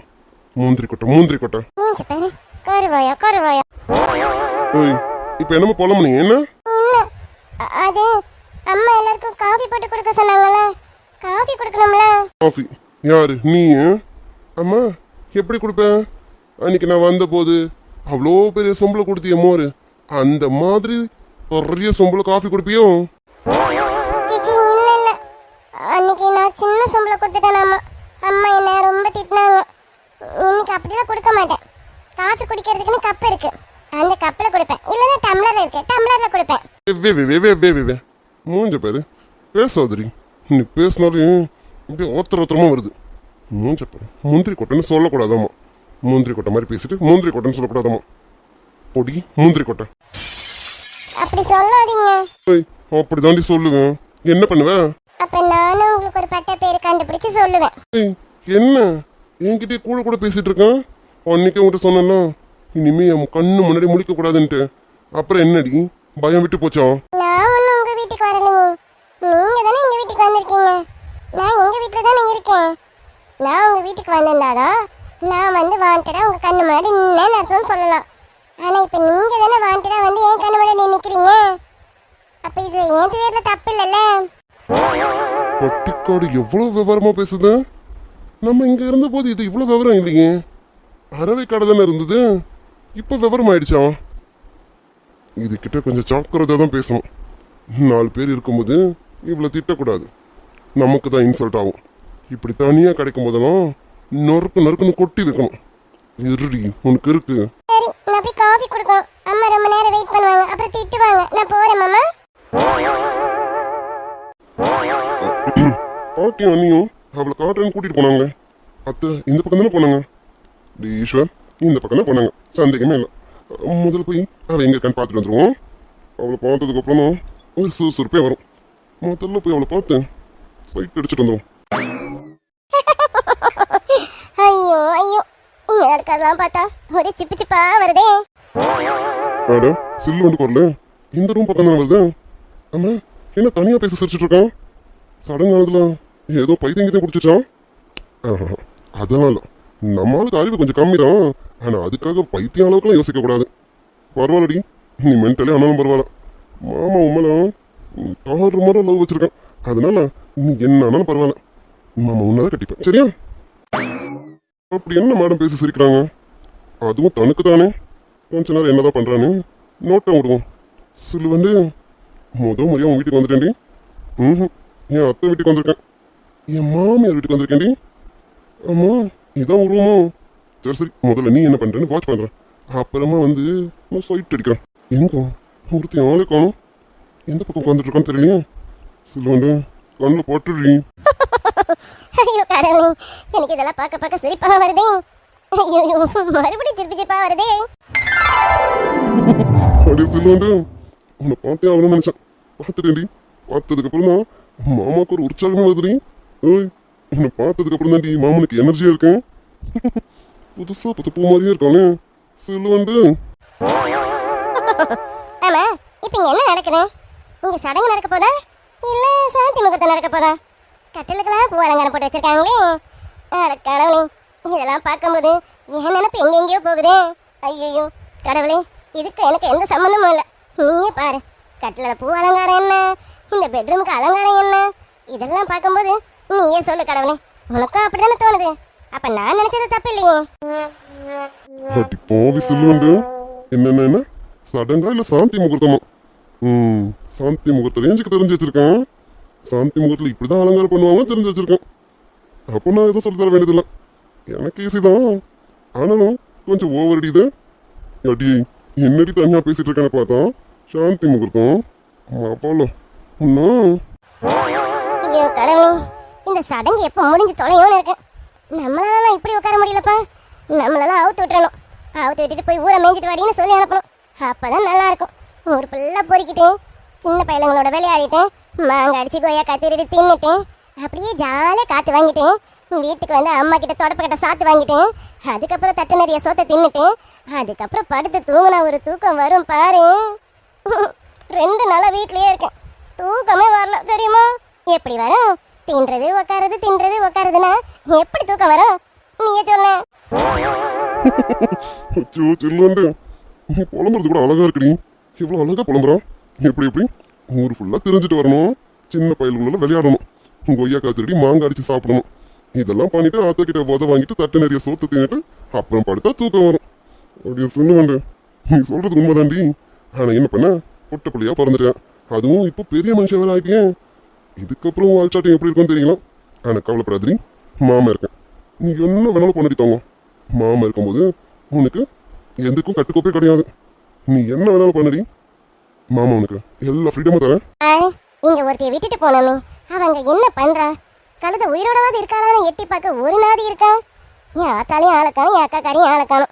S5: முந்திரி கொட்டை, முந்திரி கொட்டை.
S3: மூஞ்சி பாரு, கருவாயா கருவாயா.
S5: ஏய், இப்ப என்னமோ புலம்பு என்ன?
S3: இல்ல, அது அம்மா எல்லாருக்கும் காஃபி போட்டு கொடுக்க சொன்னாங்கல்ல, காஃபி கொடுக்கணும்ல.
S5: காஃபி? யாரு நீ? அம்மா எப்படி கொடுப்பேன்? அன்னைக்கு நான் வந்த போது அவ்வளோ பெரிய சொம்பளை கொடுத்திய மோரு, அந்த மாதிரி பெரிய சொம்பளை காஃபி கொடுப்பியோ?
S3: சிச்சி, இல்ல இல்ல, அன்னைக்கு நான் சின்ன சொம்பளை கொடுத்துட்டேன். அம்மா என்ன ரொம்ப திட்டினாங்க. இன்னைக்கு அப்படிலாம் கொடுக்க மாட்டேன். காஃபி குடிக்கிறதுக்குன்னு கப் இருக்கு, அந்த கப்பில் கொடுப்பேன். இல்லைன்னா டம்ளர் இருக்கு, டம்ளர்ல கொடுப்பேன்.
S5: மூஞ்ச பேரு பேசாதரி. நீ பேசினாலும் இப்படியே ஒருத்தரமா வருது. மூஞ்ச பேரு முந்திரி கொட்டைன்னு சொல்லக்கூடாதாமா. முந்திரி கொட்டை மாதிரி பேசிட்டு முந்திரி கொட்டைன்னு சொல்லக்கூடாதாமா. பொடி முந்திரி கொட்டை.
S3: அப்படி சொல்லாதீங்க.
S5: அப்படி தாண்டி சொல்லுவேன். என்ன பண்ணுவேன்?
S3: அப்ப நானும் உங்களுக்கு ஒரு பட்ட பேரு கண்டுபிடிச்சு சொல்லுவேன்.
S5: என்ன என்கிட்டயே கூட கூட பேசிட்டு இருக்கான்? அன்னைக்கே உன்கிட்ட சொன்னா இனிமே என் கண்ணு முன்னாடி முழிக்க கூடாதுன்ட்டு. அப்புறம் என்னடி பயம் விட்டு போச்சா?
S3: நான் ஒன்னும் உங்க வீட்டுக்கு வரலைங்க, நீங்க தானே எங்க வீட்டுக்கு வந்திருக்கீங்க. நான் எங்க வீட்டுல தானே இருக்கேன். நான் உங்க வீட்டுக்கு வந்திருந்தாதான் நான் வந்து வாண்டடா உங்க கண்ணு முன்னாடி நின்னு அர்த்தம் சொல்லலாம். ஆனா இப்ப நீங்க தானே வாண்டடா வந்து என் கண்ணு முன்னாடி நிக்கிறீங்க. அப்ப இது என் பேர்ல தப்பு இல்லல்ல.
S5: பட்டிக்காடு எவ்வளவு விவரமா பேசுது. நம்ம இங்க இருந்த போது இது இவ்வளவு விவரம் இல்லையே. அறவை கடை தானே இருந்தது, இப்ப விவரம் ஆயிடுச்சா? இது கிட்ட கொஞ்சம் ஜாக்கிரதை தான் பேசணும். 4 பேர் இருக்கும்போது இவ்வளவு திட்டக்கூடாது, நமக்கு தான் இன்சல்ட் ஆகும். இப்படி தனியா கிடைக்கும் போதெல்லாம் நொறுக்கு நொறுக்குன்னு கொட்டி வைக்கணும். இருடி உனக்கு இருக்கு.
S3: சரி, நான் போய் காஃபி கொடுக்கணும். அம்மா ரொம்ப நேரம் வெயிட் பண்ணுவாங்க, அப்புறம் திட்டுவாங்க. நான் போறேன் மாமா.
S5: பாட்டியும் அண்ணியும் அவளை காட்டுறேன்னு கூட்டிட்டு போனாங்க. அத்தை இந்த பக்கம் தானே போனாங்க. ஈஸ்வர் இந்த பக்கம் தான் போனாங்க, சந்தேகமே இல்லை. முதல்ல போய் அவள் எங்க இருக்கான்னு பார்த்துட்டு வந்துடுவோம். அவளை பார்த்ததுக்கு அப்புறம் தான் ஒரு சுறுசுறுப்பே வரும். முதல்ல போய் அவளை பார்த்து ஃபைட் அடிச்சுட்டு வந்துடும்.
S3: ஐயோ ஐயோ, இங்க நடக்கிறதெல்லாம் பார்த்தா ஒரே சிப்பு சிப்பா வருதே.
S5: ஆட சில்லு வந்து குரல இந்த ரூம் பக்கம் தான் வருது. ஆமா, என்ன தனியா பேச சிரிச்சிட்டு இருக்கான்? சடங்கானதுல ஏதோ பைத்தியங்கத்தையும் குடிச்சிச்சான். அதெல்லாம் இல்லை, நம்மளுக்கு அறிவு கொஞ்சம் கம்மி தான். ஆனா அதுக்காக பைத்தியம் அளவுக்குலாம் யோசிக்க கூடாது. பரவாயில்லடி, நீ மென்டலே ஆனாலும் பரவாயில்ல. மாமா உண்மையில 6 முறை லவ் வச்சிருக்கான். அதனால நீ என்ன ஆனாலும் பரவாயில்ல, மாமா உன்னதான் கட்டிப்பேன், சரியா? அப்படி என்ன மேடம் பேசி சிரிக்கிறாங்க? அதுவும் தனக்கு தானே. கொஞ்ச நேரம் என்னதான் பண்றான்னு நோட்டம் விடுவோம். சில்லு வந்து முறையா உன் வீட்டுக்கு வந்துட்டேன்டி. என் அத்தை வீட்டுக்கு வந்திருக்கேன், என் மாமியார் வீட்டுக்கு வந்திருக்கேன்டி. ஆமா, இதான் உருவமோ? சரி சரி, முதல்ல நீ என்ன பண்றேன்னு வாட்ச் பண்றேன். அப்புறமா வந்து நான் சைட் அடிக்கிறேன். எங்க ஒருத்தி ஆளே காணும், எந்த பக்கம் உட்காந்துட்டு இருக்கான்னு தெரியலையே. சில்லு வந்து கண்ணில் போட்டுடுறீ.
S3: ஐயோ கடவுளே, எனக்கு இதெல்லாம் பார்க்க பார்க்க சிரிப்பா வருதே. ஐயோ மறுபடியும் சிரிப்பு சிரிப்பா வருதே.
S5: அப்படியே சில்லு வந்து உன்னை பார்த்தே ஆகணும்னு நினைச்சேன். பார்த்துட்டேன்டி. பார்த்ததுக்கு அப்புறம் தான் மாமாவுக்கு ஒரு உற்சாகமே வருதுடி. ஓய், உன்னை பார்த்ததுக்கு அப்புறம் தான்டி மாமனுக்கு எனர்ஜியா இருக்கேன். புதுசா புது பூ மாதிரியே இருக்கானே சில்லு வந்து.
S3: ஆமா, இப்ப இங்க என்ன நடக்குது? இங்க சடங்கு நடக்க போதா இல்ல சாந்தி முகூர்த்தம் நடக்க போதா? கட்டலுக்கெல்லாம் பூ அலங்காரம் போட்டு வச்சிருக்காங்களே. அட கடவுளே, இதெல்லாம் பார்க்கும்போது என் நினைப்பு எங்கெங்கயோ போகுதே. ஐயோ கடவுளே, இதுக்கு எனக்கு எந்த சம்மந்தமும் இல்லை. நீயே பாரு, கட்டில பூ அலங்காரம் என்ன, இந்த பெட்ரூமுக்கு அலங்காரம் என்ன, இதெல்லாம் பார்க்கும்போது நீயே சொல்லு கடவுளே, உனக்கும் அப்படிதானே தோணுது? அப்ப நான் நினைச்சது தப்பு இல்லையே.
S5: அடி போவி சில்லு வந்து என்ன சடங்கா இல்ல சாந்தி முகூர்த்தமா? சாந்தி முகூர்த்த ரேஞ்சுக்கு தெரிஞ்சு வச்சிருக்கேன். சாந்தி முகூர்த்தத்தில் இப்படிதான் அலங்காரம் பண்ணுவாங்க தெரிஞ்சு வச்சிருக்கேன். அப்போ நான் எதுவும் சொல்லி தர வேண்டியதில்லை, எனக்கு ஈஸி தான். ஆனாலும் கொஞ்சம் ஓவர் அடிது. அடி என்னடி தனியா பேசிட்டு இருக்கேன்னு பார்த்தா சாந்தி முகூர்த்தம் அவ்வளோ இன்னும்
S3: கடவுளே, இந்த சடங்கு எப்போ முடிஞ்சு தொலையோன்னு இருக்கேன். நம்மளால இப்படி உட்கார முடியலப்பா. நம்மளால அவுத்து விட்டுறணும். அவுத்து விட்டுட்டு போய் ஊரை மேய்ஞ்சிட்டு வாடின்னு சொல்லி அனுப்பணும். அப்பதான் நல்லா இருக்கும். ஊர் ஃபுல்லாக பொறிக்கிட்டேன், சின்ன பையலங்களோட விளையாடிட்டேன், மாங்காய் அடிச்சு கொய்யா கத்திரிட்டு தின்னுட்டேன், அப்படியே ஜாலியாக காற்று வாங்கிட்டேன். வீட்டுக்கு வந்து அம்மா கிட்ட தொடப்பக்கிட்ட சாத்து வாங்கிட்டேன். அதுக்கப்புறம் தட்டு நிறைய சோத்தை தின்னுட்டேன். அதுக்கப்புறம் படுத்து தூங்கினா ஒரு தூக்கம் வரும் பாரு. 2 நாளாக வீட்லயே இருக்கேன், தூக்கமே வரல தெரியுமா? எப்படி வரும்? தின்றது உக்காருது, தின்றது உக்காருதுன்னா எப்படி தூக்கம் வரும்? நீயே சொல்ல.
S5: அச்சோ செல்லுண்டு, நீ புலம்புறது கூட அழகா இருக்குடி. எவ்வளோ அழகா புலம்புறான். எப்படி ஊர் ஃபுல்லாக தெரிஞ்சுட்டு வரணும், சின்ன பயல்கள விளையாடணும், கொய்யா காத்திரடி மாங்காய் அடிச்சு சாப்பிடணும். இதெல்லாம் பண்ணிட்டு ஆத்தக்கிட்ட உத வாங்கிட்டு தட்டு நிறைய சோத்து தின்னுட்டு அப்புறம் படுத்தா தூக்கம் வரும். அப்படின்னு சொல்லுவாண்டு. நீ சொல்றது உண்மைதாண்டி. ஆனால் என்ன பண்ண, பொட்ட பிள்ளையா பிறந்துட்டேன். அதுவும் இப்போ பெரிய மனுஷன் வேலை ஆகிட்டேன். இதுக்கப்புறம் வாழ்ச்சாட்டம் எப்படி இருக்குன்னு தெரியல. ஆனால் கவலைப்படாதீ, மாமா இருக்கேன். நீ என்ன வேணாலும் பண்ணி தோங்க. மாமா இருக்கும்போது உனக்கு எதுக்கும் கட்டுக்கோப்பே கிடையாது. நீ என்ன வேணாலும் பண்ணடி, மாமா உனக்கு எல்லா ஃப்ரீடமும் தரேன்.
S3: இங்க ஒருத்தைய விட்டுட்டு போனோமே, அவங்க என்ன பண்றா? கழுத உயிரோடவாது இருக்காளான்னு எட்டி பார்க்க ஒரு நாதி இருக்கா? என் ஆத்தாலையும் ஆளக்கானும், என் அக்காக்காரையும் ஆளக்கானும்.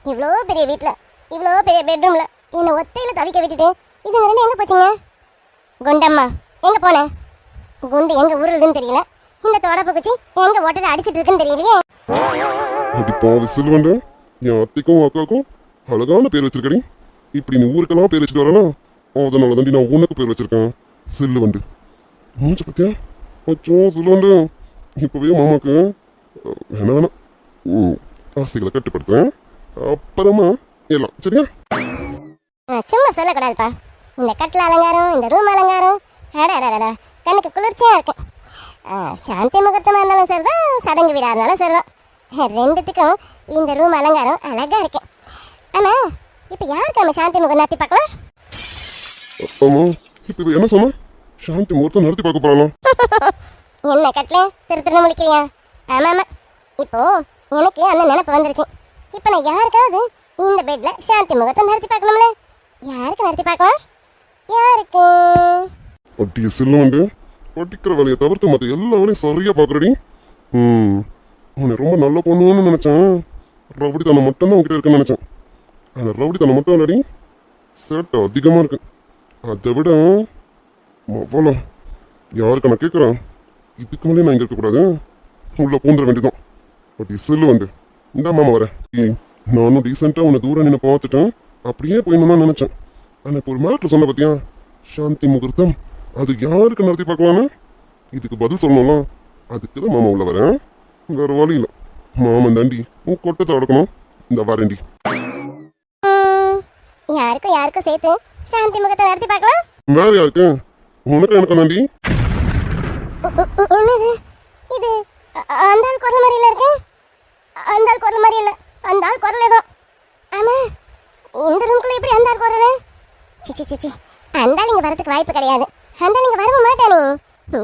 S3: இவ்வளோ பெரிய வீட்டில், இவ்வளோ பெரிய பெட்ரூம்ல என்னை ஒத்தையில தவிக்க விட்டுட்டு இதுங்க 2 எங்க போச்சுங்க? குண்டம்மா எங்க போன? குண்டு எங்க உருளுதுன்னு தெரியல, இந்த தொடப்பு குச்சி எங்க ஓட்டரை அடிச்சிட்டு இருக்குன்னு தெரியலையே.
S5: அப்படி பாவி செல்வண்டு, என் அத்தைக்கும் அக்காவுக்கும் அழகான பேர் வச்சிருக்கடி. இப்படி நீ ஊருக்கெல்லாம் பேர் வச்சுட்டு வரனா, அதனால தாண்டி நான் உனக்கு பேர் வச்சிருக்கேன், செல்லுவண்டு. மூச்சு பத்தியா? அச்சோ செல்லுவண்டு, இப்பவே மாமாக்கு வேணாம் ஆசைகளை கட்டுப்படுத்துறேன், அப்புறமா எல்லாம் சரியா?
S3: சும்மா சொல்லக்கூடாதுப்பா. இந்த கட்டில் அலங்காரம், இந்த ரூம் அலங்காரம், அடடடா கண்ணுக்கு குளிர்ச்சியா இருக்கு. சாந்தி முகூர்த்தமா இருந்தாலும் சரிதான், சடங்கு வீடா இருந்தாலும் சரிதான், 2த்துக்கும் இந்த ரூம் அலங்காரம் அழகா இருக்கு. ஆனா இப்ப யாருக்கு நம்ம சாந்தி முகம் நடத்தி பார்க்கலாம்?
S5: ஆமா, இப்ப என்ன சொன்னா? சாந்தி முகூர்த்தம் நடத்தி பார்க்க போறலாம்.
S3: என்ன கட்டல திரு முழிக்கிறியா? ஆமாமா, இப்போ எனக்கு அந்த நினைப்பு வந்துருச்சு. இப்ப நான் யாருக்காவது இந்த பெட்ல சாந்தி முகூர்த்தம் நடத்தி பார்க்கணும்ல. யாருக்கு நடத்தி பார்க்கலாம்? யாருக்கு?
S5: ஒட்டிய செல்லுவண்டு, ஒட்டிக்கிற வேலையை தவிர்த்து மற்ற எல்லா வேலையும் சரியா பாக்குறடி. உன்னை ரொம்ப நல்ல பொண்ணுன்னு நினைச்சேன். ரவுடித்தனம் மட்டும்தான் உங்ககிட்ட இருக்குன்னு நினைச்சேன். ஆனால் ரவுடித்தனம் மட்டும் இல்லடி, சேட்டை அதிகமா இருக்கு. அதை விட அவ்வளோ யாருக்கு நான் கேட்குறேன், இதுக்கு மேலே நான் இங்கே இருக்கக்கூடாது, உள்ள பூந்துட வேண்டியதான். பட் செல்லுவண்டு, இந்த மாமா வரேன். நானும் டீசெண்டாக உன்னை தூரம் நின்று பார்த்துட்டேன், அப்படியே போயின்னு தான் நினைச்சேன். ஆனால் இப்போ ஒரு மேட்ரு சொன்ன பார்த்தியா, சாந்தி முகூர்த்தம் அது யாருக்கு நடத்தி பார்க்கலான்னு இதுக்கு பதில் சொல்லணும்ல. அதுக்கு தான் மாமா உள்ள வரேன், வேற வழி இல்லை. மாமன் தாண்டி உன் கொட்டத்தை அடக்கணும். இந்த வரேண்டி.
S3: யாருக்கும் யாருக்கும் சேர்த்து சாந்தி முகத்தை நடத்தி பார்க்கலாம்.
S5: வேற யாருக்கு? உனக்கு எனக்கு தாண்டி.
S3: என்னது இது? அந்த ஆள் குரல் மாதிரி இல்ல இருக்கு. அந்த ஆள் குரல் மாதிரி இல்ல, அந்த ஆள் குரல் ஏதோ. ஆமா, இந்த ரூம்குள்ள எப்படி அந்த ஆள் குரல்? சிச்சி சிச்சி, அந்த ஆள் இங்க வரதுக்கு வாய்ப்பு கிடையாது. அந்த ஆள் இங்க வரவும் மாட்டானே,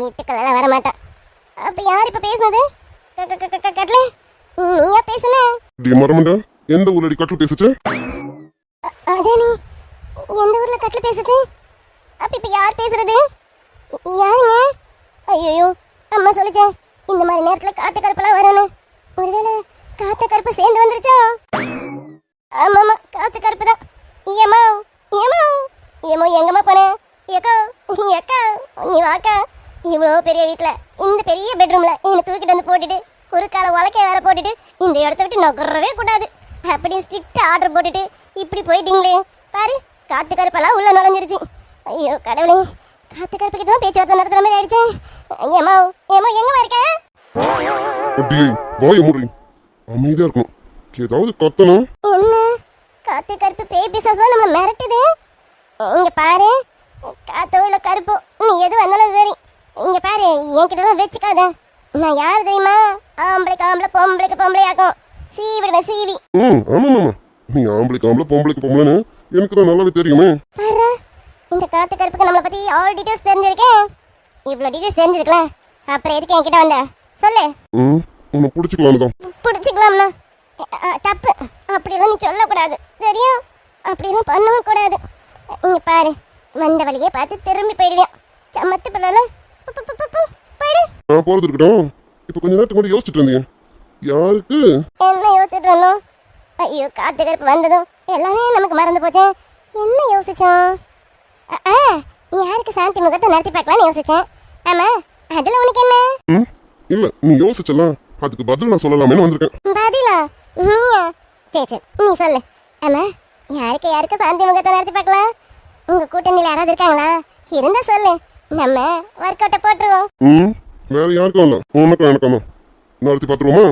S3: வீட்டுக்குள்ள வர மாட்டான். அப்ப யார் இப்ப பேசுனது? கட்லே, நீயா பேசுன?
S5: டி மரமண்டா, எந்த ஊர்லடி கட்டில் பேசுச்சு?
S3: அதே நீ எந்த ஊர்ல கட்ல பேசுச்சு? அப்ப இப்ப யார் பேசுறது? யாருங்க? ஐயோ, அம்மா சொல்லுச்சே இந்த மாதிரி நேரத்துல காத்து கருப்பெல்லாம் வரணும். ஒருவேளை காத்து கருப்பு சேர்ந்து வந்துருச்சோ? ஆமாமா, காத்து கருப்பு தான். ஏமா ஏமா ஏமோ, எங்கம்மா போன? ஏக்கா ஏக்கா, நீ வாக்கா. இவ்வளோ பெரிய வீட்டுல, இந்த பெரிய பெட்ரூம்ல என்னை தூக்கிட்டு வந்து போட்டுட்டு, ஒரு கால உலக்கைய வேற போட்டுட்டு, இந்த இடத்த விட்டு நகரவே கூடாது அப்படின்னு ஸ்ட்ரிக்ட் ஆர்டர் போட்டுட்டு இப்படி போயிட்டீங்களே பாரு. காத்து கருப்பெல்லாம் உள்ள நுழைஞ்சிருச்சு. ஐயோ கடவுளே, காத்து கருப்பு கிட்ட பேச்சுவார்த்தை நடத்துற மாதிரி ஆயிடுச்சு. ஏமா ஏமா, எங்கம்மா இருக்க?
S5: அப்படியே வாய மூடி அமைதியா இருக்கணும். ஏதாவது கத்தணும்.
S3: என்ன காத்து கருப்பு பேய் பிசாசா நம்ம மிரட்டுது? இங்க பாரு, காத்தோ இல்ல கருப்போ, நீ எது வந்தாலும் சரி, இங்க பாரு, என்கிட்ட தான் வச்சுக்காத. நான் யாரு தெரியுமா? ஆம்பளைக்கு ஆம்பளை, பொம்பளைக்கு பொம்பளை ஆக்கும். சீவிடுவேன் சீவி.
S5: ஆமா மாமா, நீ ஆம்பளைக்கு ஆம்பளை பொம்பளைக்கு பொம்பளைன்னு எனக்கு தான் நல்லாவே தெரியுமே.
S3: பாரு, இந்த காத்து கருப்புக்கு நம்மளை பத்தி ஆல் டீடைல்ஸ் தெரிஞ்சிருக்கேன். இவ்வளோ டீடைல்ஸ் தெரிஞ்சிருக்கலாம், அப்புறம் எதுக்கு என்கிட்ட வந்த சொல்லு.
S5: உன்னை பிடிச்சிக்கலான்னு தான்.
S3: பிடிச்சிக்கலாம்னா தப்பு, அப்படிலாம் நீ சொல்லக்கூடாது சரியா? அப்படிலாம் பண்ணவும் கூடாது. இங்க பாரு, வந்த வழியே பார்த்து திரும்பி போயிடுவேன். சமத்து பிள்ளை போயிடு.
S5: நான் போறது இருக்கட்டும். இப்போ கொஞ்ச நேரத்துக்கு கூட யோசிச்சுட்டு இருந்தீங்க. யாருக்கு?
S3: என்ன யோசிச்சுட்டு இருந்தோம்? ஐயோ, காத்து கருப்பு வந்ததும் எல்லாமே நமக்கு மறந்து போச்சு. என்ன யோசிச்சோம்? யாருக்கு சாந்தி முகத்தை நடத்தி பார்க்கலாம்னு யோசிச்சேன். ஆமா, அதுல உனக்கு என்ன?
S5: ம் இல்ல, நீ யோசிச்சலாம், அதுக்கு பதில் நான் சொல்லலாமேன்னு வந்திருக்கேன்.
S3: பதிலா? நீயா? சரி நீ சொல்லு. ஆமா, யாருக்கு சாந்தி முகத்தை நடத்தி பார்க்கலாம்? உங்க கூட்டணியில் யாராவது இருக்காங்களா? இருந்தா சொல்லு, நம்ம ஒர்க் அவுட்டை போட்டுருவோம்.
S5: வேற யாருக்கும் இல்ல, உனக்கும் எனக்கும் தான். நடத்தி பார்த்துருவோமா?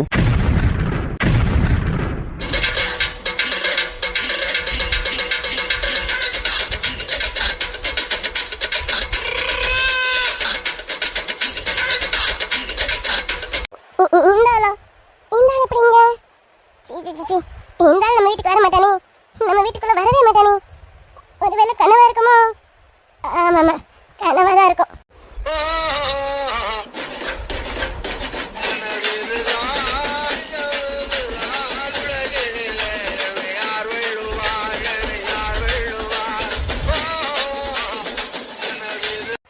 S3: இந்தாலும் எப்படிங்க? சீ, இந்தாலும் நம்ம வீட்டுக்கு வர மாட்டானே, நம்ம வீட்டுக்குள்ள வரவே மாட்டானே. ஒருவேளை கனவா இருக்குமோ? ஆமாம், கனவா தான் இருக்கும்.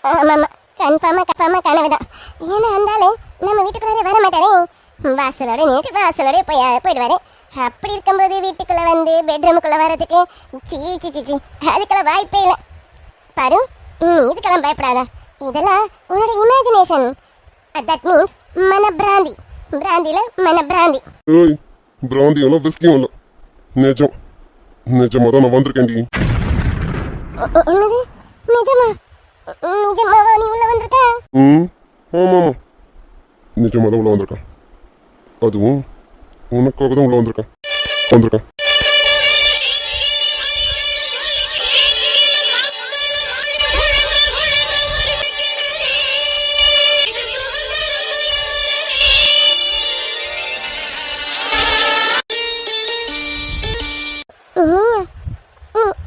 S3: ஆமாம், கன்ஃபார்மா கனவுதான். ஏன்னா அந்தாலும் நம்ம வீட்டுக்குள்ளே வர மாட்டானே, வாசலோட நின்று வாசலோட போயிடுவாரு. அப்படி இருக்கும்போது வீட்டுக்குள்ள வந்து பெட்ரூமுக்குள்ள வர்றதுக்கு சீ அதுக்கெல்லாம் வாய்ப்பே இல்லை. பாரு, இதுக்கெல்லாம் பயப்படாதா. இதெல்லாம் உன்னோட இமேஜினேஷன். தட் மீன்ஸ் மனப்பிராந்தி. பிராந்தியில மனப்பிராந்தி.
S5: ஏய், பிராந்தி எல்லாம் விஸ்கியும் இல்லை, நிஜமா தான் நான் வந்திருக்கேன்டி.
S3: என்னது? நிஜமாவா நீ உள்ள வந்திருக்க?
S5: ஆமா, நிஜமா தான் உள்ள வந்திருக்கேன். அதுவும் உனக்காக தான் உள்ள வந்திருக்கேன்.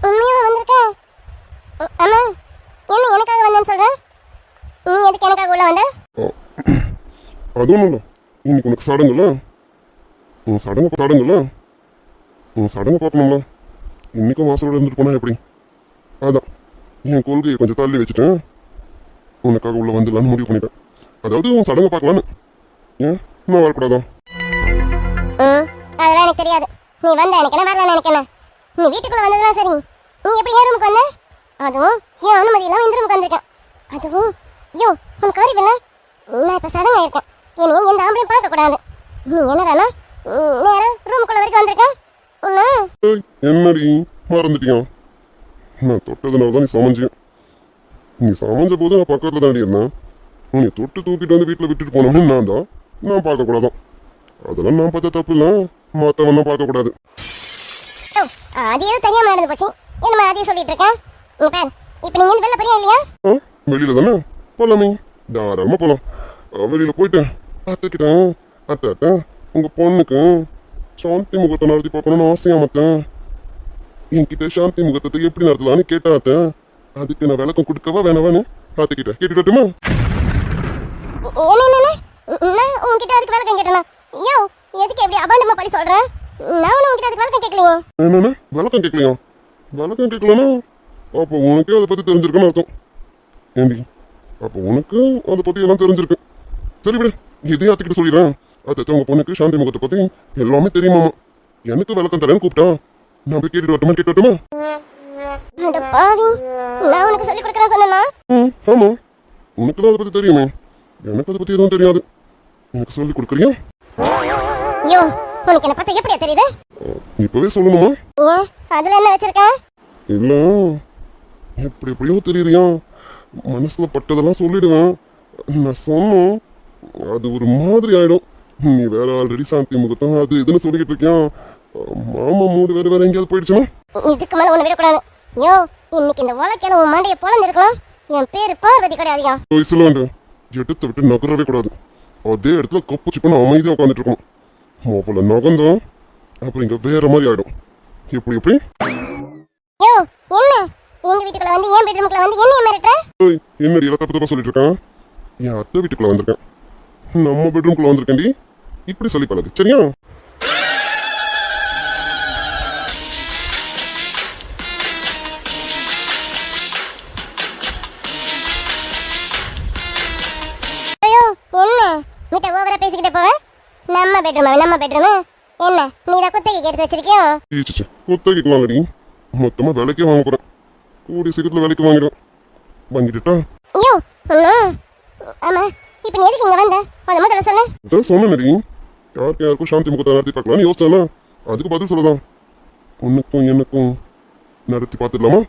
S3: உண்மையாவா வந்திருக்க? அம்மா, என்ன எனக்காக வந்தேன்னு சொல்ற? நீ எதுக்கு எனக்காக உள்ள வந்த?
S5: அதுவும் இல்லை, இன்னைக்கு உனக்கு சடங்குல உன் சடங்கு பார்க்கணும்ல. இன்னைக்கும் வாசலோட இருந்துட்டு போனா எப்படி? அதான் என் கொள்கையை கொஞ்சம் தள்ளி வச்சுட்டேன். உனக்காக உள்ள வந்துடலான்னு முடிவு பண்ணிட்டேன். அதாவது உன் சடங்கை பார்க்கலான்னு. ஏன் நான் வரக்கூடாதா?
S3: அதெல்லாம் எனக்கு தெரியாது. நீ வந்த நினைக்கணும், வரலாம் நினைக்கணும். நீ வீட்டுக்குள்ள வந்ததுலாம் சரி, நீ எப்படி ஏன் ரூமுக்கு வந்த? அதுவும் ஏன் அனுமதி இல்லாமல் இந்த ரூமுக்கு வந்திருக்கேன். அதுவும் ஐயோ, உனக்கு அறிவு இல்லை. நான் இப்போ சடங்காக இருக்கேன். என்னை எந்த ஆம்பளையும் பார்க்கக்கூடாது. நீ என்னடானா நேரம் ரூமுக்குள்ள வரைக்கும் வந்திருக்கேன்.
S5: என்னடி மறந்துட்டியா? நான் தொட்டதுனால தான் நீ சமைஞ்சிய. நீ சமைஞ்ச போது நான் பக்கத்தில் தாண்டி இருந்தேன். நீ தொட்டு தூக்கிட்டு வந்து வீட்டில் விட்டுட்டு போனோம்னு நான் பார்க்கக்கூடாதான். அதெல்லாம் நான் பார்த்தா தப்பு இல்லை, மற்றவன் பார்க்கக்கூடாது.
S3: அது ஏதோ தெரியாம நடந்து போச்சு. என்னமா அதையே சொல்லிட்டு இருக்கேன். இங்க பாரு, இப்போ நீங்க வெளில போறியா இல்லையா?
S5: வெளியில தானே போலாமே, தாராளமா போலாம். வெளியில போயிட்டேன் அத்தை உங்க பொண்ணுக்கு சாந்தி முகத்தை நடத்தி பார்க்கணும்னு ஆசையா மத்தேன். என்கிட்ட சாந்தி முகத்தை எப்படி நடத்தலான்னு கேட்டா அத்தை. அதுக்கு நான் விளக்கம் கொடுக்கவா வேணாவான்னு அத்தைக்கிட்ட கேட்டுட்டு வரட்டுமா?
S3: நான் உங்ககிட்ட அதுக்கு விளக்கம் கேட்டேனா? ஐயோ, எதுக்கு எப்படி அபாண்டமா படி சொல்றேன்? நான் உங்ககிட்ட அதுக்கு விளக்கம் கேட்கலையே.
S5: என்னன்னா விளக்கம் கேட்கலையா? விளக்கம் கேட்கலன்னா அப்போ உனக்கே அதை பத்தி தெரிஞ்சிருக்குன்னு அர்த்தம். ஏண்டி, அப்போ உனக்கு அதை பத்தி எல்லாம் தெரிஞ்சிருக்கு. சரி விடு, இதையும் அத்தைக்கிட்ட சொல்லிடுறேன். அத்தை உங்க பொண்ணுக்கு சாந்தி முகத்தை பத்தி எல்லாமே தெரியுமாமா. எனக்கு விளக்கம் தரேன்னு கூப்பிட்டா நான் போய் கேட்டுட்டு வரட்டுமா?
S3: நான் உனக்கு சொல்லி கொடுக்கறேன் சொன்னா?
S5: ஆமா, உனக்கு தான் அதை பத்தி தெரியுமே, எனக்கு அதை பத்தி எதுவும் தெரியாது. எனக்கு சொல்லி கொடுக்குறியா?
S3: ஐயோ, உனக்கு என்ன பத்தி எப்படியா தெரியுது?
S5: இப்பவே சொல்லணுமா?
S3: அதுல என்ன வச்சிருக்க?
S5: இல்ல, எப்படியோ தெரியுறியா, மனசுல பட்டதெல்லாம் சொல்லிடுவேன். நான் சொன்னோம் அது ஒரு மாதிரி ஆயிடும். நீ வேற ஆல்ரெடி சாந்தி முகத்தம் அது இதுன்னு சொல்லிக்கிட்டு இருக்கியா. மாமா மூடு வேற எங்கேயாவது போயிடுச்சுன்னா
S3: இதுக்கு மேல ஒண்ணு விடக்கூடாது. ஐயோ, இன்னைக்கு இந்த உலக்கையில உன் மண்டையை பொழந்திருக்கலாம். என் பேரு பார்வதி கிடையாதுயா.
S5: வயசுல எடுத்து விட்டு நகரவே கூடாது. அதே இடத்துல கப்பு சிப்பன்னு அமைதியா உட்காந்துட்டு இருக்கணும். அவ்வளோ நகந்தோம் அப்புறம் இங்க வேற மாதிரி ஆயிடும். எப்படி
S3: யோ, என்ன எங்க வீட்டுக்குள்ள வந்து ஏன் பெட்ரூமுக்குள்ள வந்து என்ன மிரட்டற?
S5: என்னடி எல்லாம் தப்பு தப்பா சொல்லிட்டு இருக்கான்? என் அத்தை வீட்டுக்குள்ள வந்திருக்கேன், நம்ம பெட்ரூம்குள்ள வந்திருக்கேன்டி. இப்படி சொல்லி பழது சரியா?
S3: ஐயோ, என்ன பெட்ரூமா நம்ம பெட்ரூமு என்ன நீ தான் குத்தகைக்கு எடுத்து வச்சிருக்கியோ
S5: ஈச்சிச்சு குத்தகைக்கு வாங்கடி மொத்தமாக விலைக்கே வாங்க போகிறேன் கூடிய சீக்கிரத்தில் விலைக்கு வாங்கிடும் வாங்கிட்டுட்டா
S3: ஐயோ ஆமா இப்போ நீ எதுக்கு இங்க வந்த அதை முதல்ல சொல்லு
S5: அதான் சொன்னேன்டி யாருக்கும் சாந்தி முகத்தை நடத்தி பார்க்கலாம்னு யோசிச்சேன்னா அதுக்கு பதில் சொல்லதான் உனக்கும் எனக்கும் நடத்தி பார்த்துடலாமா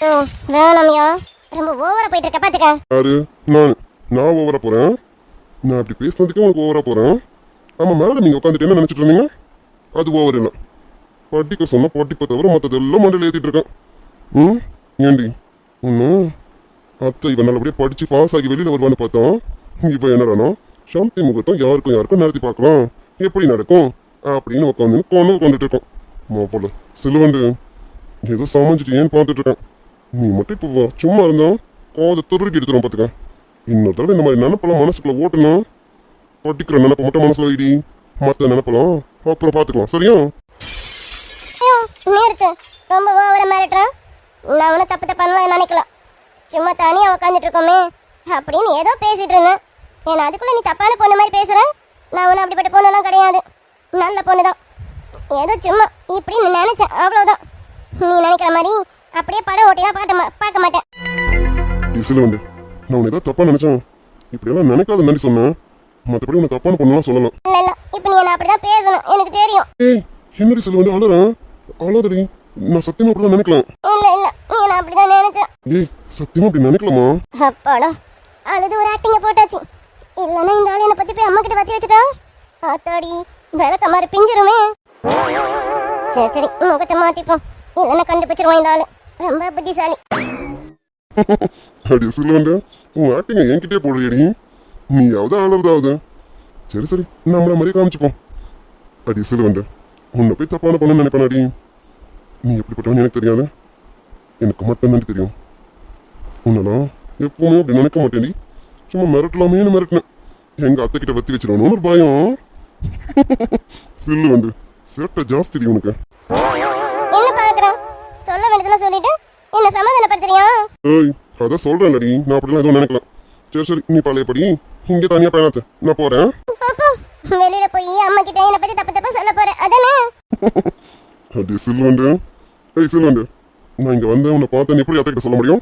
S3: ஓ வேணாம்யா ரொம்ப ஓவரா போயிட்டு இருக்க பாத்துக்க
S5: யாரு நான் ஓவரா போறேன் நான் அப்படி பேசினதுக்கே உனக்கு ஓவரா போறேன் ஆமா மேடம் நீங்க உட்காந்துட்டு என்ன நினைச்சிட்டு இருந்தீங்க அது ஓவர் இல்லை படிக்க சொன்னா படிப்பை தவிர மற்றதெல்லாம் மண்டல ஏத்திட்டு இருக்கேன் ஏண்டி ஒன்னும் அத்தை இவன் நல்லபடியா படிச்சு பாஸ் ஆகி வெளியில வருவான்னு பார்த்தோம் இப்ப என்னடானா சாந்தி முகூர்த்தம் யாருக்கும் நடத்தி பார்க்கலாம் எப்படி நடக்கும் அப்படின்னு உட்காந்துட்டு இருக்கோம் மாப்பிள்ள சிலுவண்டு ஏதோ சமைஞ்சிட்டு ஏன்னு பார்த்துட்டு இருக்கேன் நீ மட்டும் இப்போ சும்மா இருந்தோம் காதை துருக்கி எடுத்துரும் பார்த்துக்க இன்னொரு தடவை இந்த மாதிரி நினப்பெல்லாம் மனசுக்குள்ள ஓட்டணும் படிக்கிற நினப்பை மட்டும் மனசுல வைடி மற்ற நினப்பெல்லாம் அப்புறம் பார்த்துக்கலாம் சரியா
S3: ஐயோ நிறுத்து ரொம்ப ஓவரா மிரட்டுறான் நான் ஒன்றும் தப்பு பண்ணலாம் நினைக்கலாம் சும்மா தனியா உட்காந்துட்டு இருக்கோமே அப்படின்னு ஏதோ பேசிட்டு இருந்தேன் ஏன்னா அதுக்குள்ள நீ தப்பான பொண்ணு மாதிரி பேசுற நான் ஒன்றும் அப்படிப்பட்ட பொண்ணெல்லாம் கிடையாது நல்ல பொண்ணு தான் ஏதோ சும்மா இப்படின்னு நினைச்சேன் அவ்வளோதான் நீ நினைக்கிற மாதிரி அப்படியே படம் ஓட்டினா பார்க்க மாட்டேன்
S5: இசில வந்து நான் உன்னை ஏதாவது தப்பா நினைச்சேன் இப்படியெல்லாம் நினைக்காத நன்றி சொன்னேன் மற்றபடி உன்னை தப்பான பொண்ணெல்லாம் சொல்லலாம்
S3: இல்ல இல்ல இப்போ நீ என்ன அப்படிதான் பேசணும் எனக்கு தெரியும்
S5: ஏய் என்னடி சில வந்து அழுறேன் அழாதடி நான் சத்தியமா அப்படிதான் நினைக்கலாம்
S3: இல்ல இல்ல நீ என்ன அப்படிதான் நினைச்சேன்
S5: ஏய் சத்தியமா அப்படி நினைக்கலாமா
S3: அப்பாடா அழுது ஒரு ஆக்டிங்க போட்டாச்சு இல்லைன்னா இந்த ஆள் என்னை பத்தி போய் அம்மா கிட்ட பத்தி வச்சுட்டா ஆத்தாடி விளக்க மாதிரி பிஞ்சிருமே சரி சரி முகத்தை மாத்திப்போம் இல்லைன்னா கண்டுபிடிச்சிருவோம் இந்த ஆளு ரொம்ப புத்திசாலி
S5: அடி சில வந்து உன் ஆக்டிங்க என்கிட்டே போடுறியடி நீயாவது அழறதாவது சரி சரி நம்மள மாதிரி காமிச்சுப்போம் அடி சில வந்து உன்னை போய் தப்பான பொண்ணு நினைப்பேனாடி நீ எப்படிப்பட்டவன் எனக்கு தெரியாது எனக்கு மட்டும்தான் தெரியும் உன்னெல்லாம் எப்பவுமே அப்படி நினைக்க மாட்டேன்டி சும்மா மிரட்டலாமேன்னு மிரட்டினேன் எங்க அத்தை கிட்ட வத்தி வச்சிருவணும் ஒரு பயம் சில்லு வந்து சேட்டை ஜாஸ்தி உனக்கு
S3: என்ன பாக்குறான் சொல்ல வேண்டியதெல்லாம் சொல்லிட்டு என்ன சமாதானப்படுத்துறியா
S5: ஏய் அதான் சொல்றேன்டி நான் அப்படிலாம் எதுவும் நினைக்கலாம் சரி சரி நீ பழையபடி இங்கே தனியா பயணாத்து நான் போறேன்
S3: வெளியில போய் அம்மா கிட்ட என்ன பத்தி தப்பு சொல்ல போறேன் அதானே
S5: அது சில்வண்டு ஏய் சில்வண்டு நான் இங்க வந்து உன்னை பார்த்தேன் எப்படி அத்தை கிட்ட சொல்ல முடியும்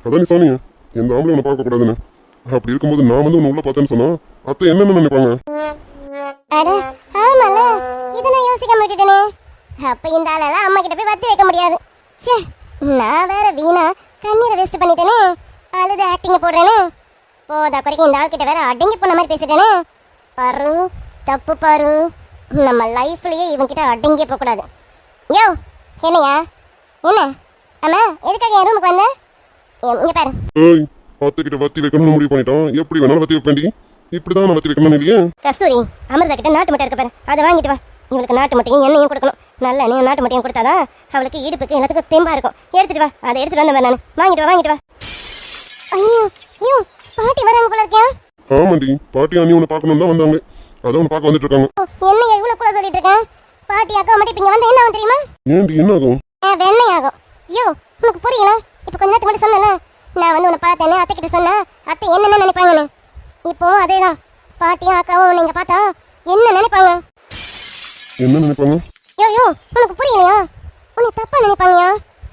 S5: அதான் நீ சொன்னீங்க எந்த ஆம்பளை உன்னை பார்க்க கூடாதுன்னு அப்படி இருக்கும்போது நான் வந்து உன்னை உள்ள பார்த்தேன்னு சொன்னா அத்தை என்னென்ன நினைப்பாங்க
S3: அட ஆமால இத நான் யோசிக்க மாட்டேனே அப்ப இந்த ஆளெல்லாம் அம்மா கிட்ட போய் வத்தி வைக்க முடியாது ச்சே நான் வேற வீணா கண்ணீரை வேஸ்ட் பண்ணிட்டேனே அழுது ஆக்டிங் போடுறேனே போதா குறைக்கு இந்த ஆள் கிட்ட வேற அடங்கி போன மாதிரி பேசிட்டேனே பாரு தப்பு பாரு நம்ம லைஃப்லயே இவன்கிட்ட அடங்கியே போக கூடாது யோ என்னையா என்ன அம்மா எதுக்காக என் ரூமுக்கு வந்த இங்க பாரு
S5: ஏய் அத்தை கிட்ட வத்தி வைக்கணும்னு முடிவு பண்ணிட்டான் எப்படி வேணாலும் வத்தி வைப்பேன்டி இப்படிதான் நான் வத்தி வைக்கணும் இல்லையே
S4: கஸ்தூரி அமிர்தா கிட்ட நாட்டு முட்டை இருக்கு பாரு அதை வாங்கிட்டு வா இவளுக்கு நாட்டு முட்டையும் எண்ணெயும் கொடுக்கணும் நல்ல எண்ணெயும் நாட்டு முட்டையும் கொடுத்தாதான் அவளுக்கு இடுப்புக்கு எல்லாத்துக்கும் தெம்பா இருக்கும் எடுத்துட்டு வா அதை எடுத்துட்டு வந்தேன் நான் வாங்கிட்டு வா
S3: ஐயோ ஐயோ பாட்டி வராங்க போல இருக்கியா
S5: ஆமாண்டி பாட்டி அண்ணி உன்னை பார்க்கணும் தான் வந்தாங்க அதான் உன்னை பார்க்க வந்துட்டு இருக்காங்க
S3: என்ன இவ்வளவு கூட சொல்லிட்டு இருக்கேன் பாட்டி அக்கா மட்டும் இங்க வந்து என்ன ஆகும் தெரியுமா
S5: ஏன்டி என்ன ஆகும்
S3: வெண்ணெய் ஆகும் ஐயோ உனக்கு புரியல இப்ப கொஞ்ச நேரத்துக்கு மட்டும் சொன்னேன் நான் வந்து உன்னை பார்த்தேன்னு அத்தை கிட்ட சொன்னா அத்தை என்னென்ன நினைப்பாங்கன்னு இப்போ அதேதான் பாட்டியும் அக்காவும் நீங்க பார்த்தா என்ன நினைப்பாங்க
S5: என்ன நினைப்பாங்க
S3: யோ உனக்கு புரியலையா உன்னை தப்பா நினைப்பாங்கயா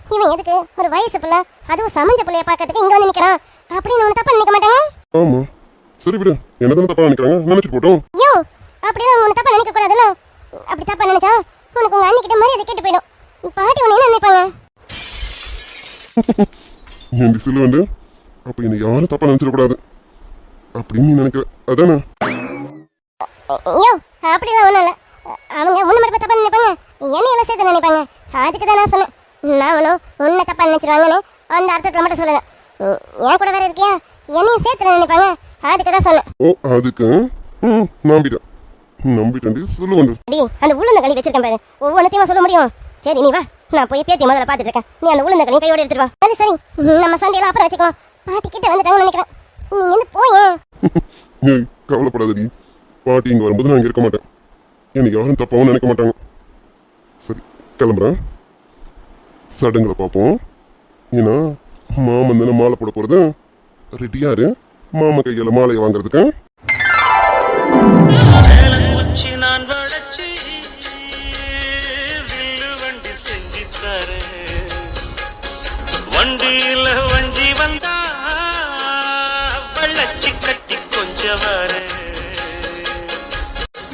S3: இவன் எதுக்கு ஒரு வயசு பிள்ளை அதுவும் சமைஞ்ச பிள்ளைய பார்க்கறதுக்கு இங்க வந்து நிக்கிறான் அப்படின்னு உன்னை தப்பா நினைக்க மாட்டாங்க
S5: ஆமா சரி விடு என்ன தானே தப்பா நினைக்கிறாங்க நினைச்சிட்டு போட்டோம்
S3: யோ அப்படியே உன்னை தப்பா நினைக்க கூடாதுல்ல அப்படி தப்பா நினைச்சா உனக்கு உங்க அண்ணி கிட்ட மரியாதை கேட்டு போயிடும் பாட்டி உன்னை என்ன நினைப்பாங்க
S5: ஏண்டி சில்லு வந்து அப்ப என்னை யாரும் தப்பா நினைச்சிடக்கூடாது அப்படின்னு நீ நினைக்கிற அதானே
S3: ஐயோ அப்படிதான் ஒன்றும் இல்லை அவங்க உன்னை மட்டும் தப்பா நினைப்பாங்க என்னையெல்லாம் சேர்த்து நினைப்பாங்க அதுக்கு தான் நான் சொன்னேன் நான் ஒன்றும் உன்னை தப்பா நினைச்சிருவாங்கன்னு அந்த அர்த்தத்தில் மட்டும் சொல்லுங்க என் கூட வேற இருக்கியா என்னையும் சேர்த்து நினைப்பாங்க அதுக்கு தான் சொன்னேன்
S5: ஓ அதுக்கு நம்பிட்டேன்டி சொல்லு வந்து
S4: அந்த உளுந்த களி வச்சிருக்கேன் பாரு ஒவ்வொன்றத்தையும் சொல்ல முடியும் சரி நீ வா நான் போய் பேத்தி முதல்ல பார்த்துட்டு இருக்கேன் நீ அந்த உளுந்த களி கையோட எடுத்துட்டு வா
S3: சரி சரி நம்ம சண்டையெல்லாம் அப்புறம் வச்சுக்கலாம் பாட்டி கிட்ட வந்துட்டாங்கன்னு நினைக்கிறேன் நீங்க வந்து போயேன்
S5: ஏய் கவலைப்படாதடி பாட்டி இங்க வரும்போது நான் இங்க இருக்க மாட்டேன் எனக்கு யாரும் தப்பாவும் நினைக்க மாட்டாங்க சரி கிளம்புறேன் சடங்குல பார்ப்போம் ஏன்னா மாமன் தானே மாலை போட போறது ரெடியாரு மாமா கையில மாலையை வாங்குறதுக்கு
S1: வச்சு வில்லு வண்டி செஞ்சு தரேன். வண்டியில வஞ்சி வந்தா வள்ளச்சி கட்டி கொஞ்ச வர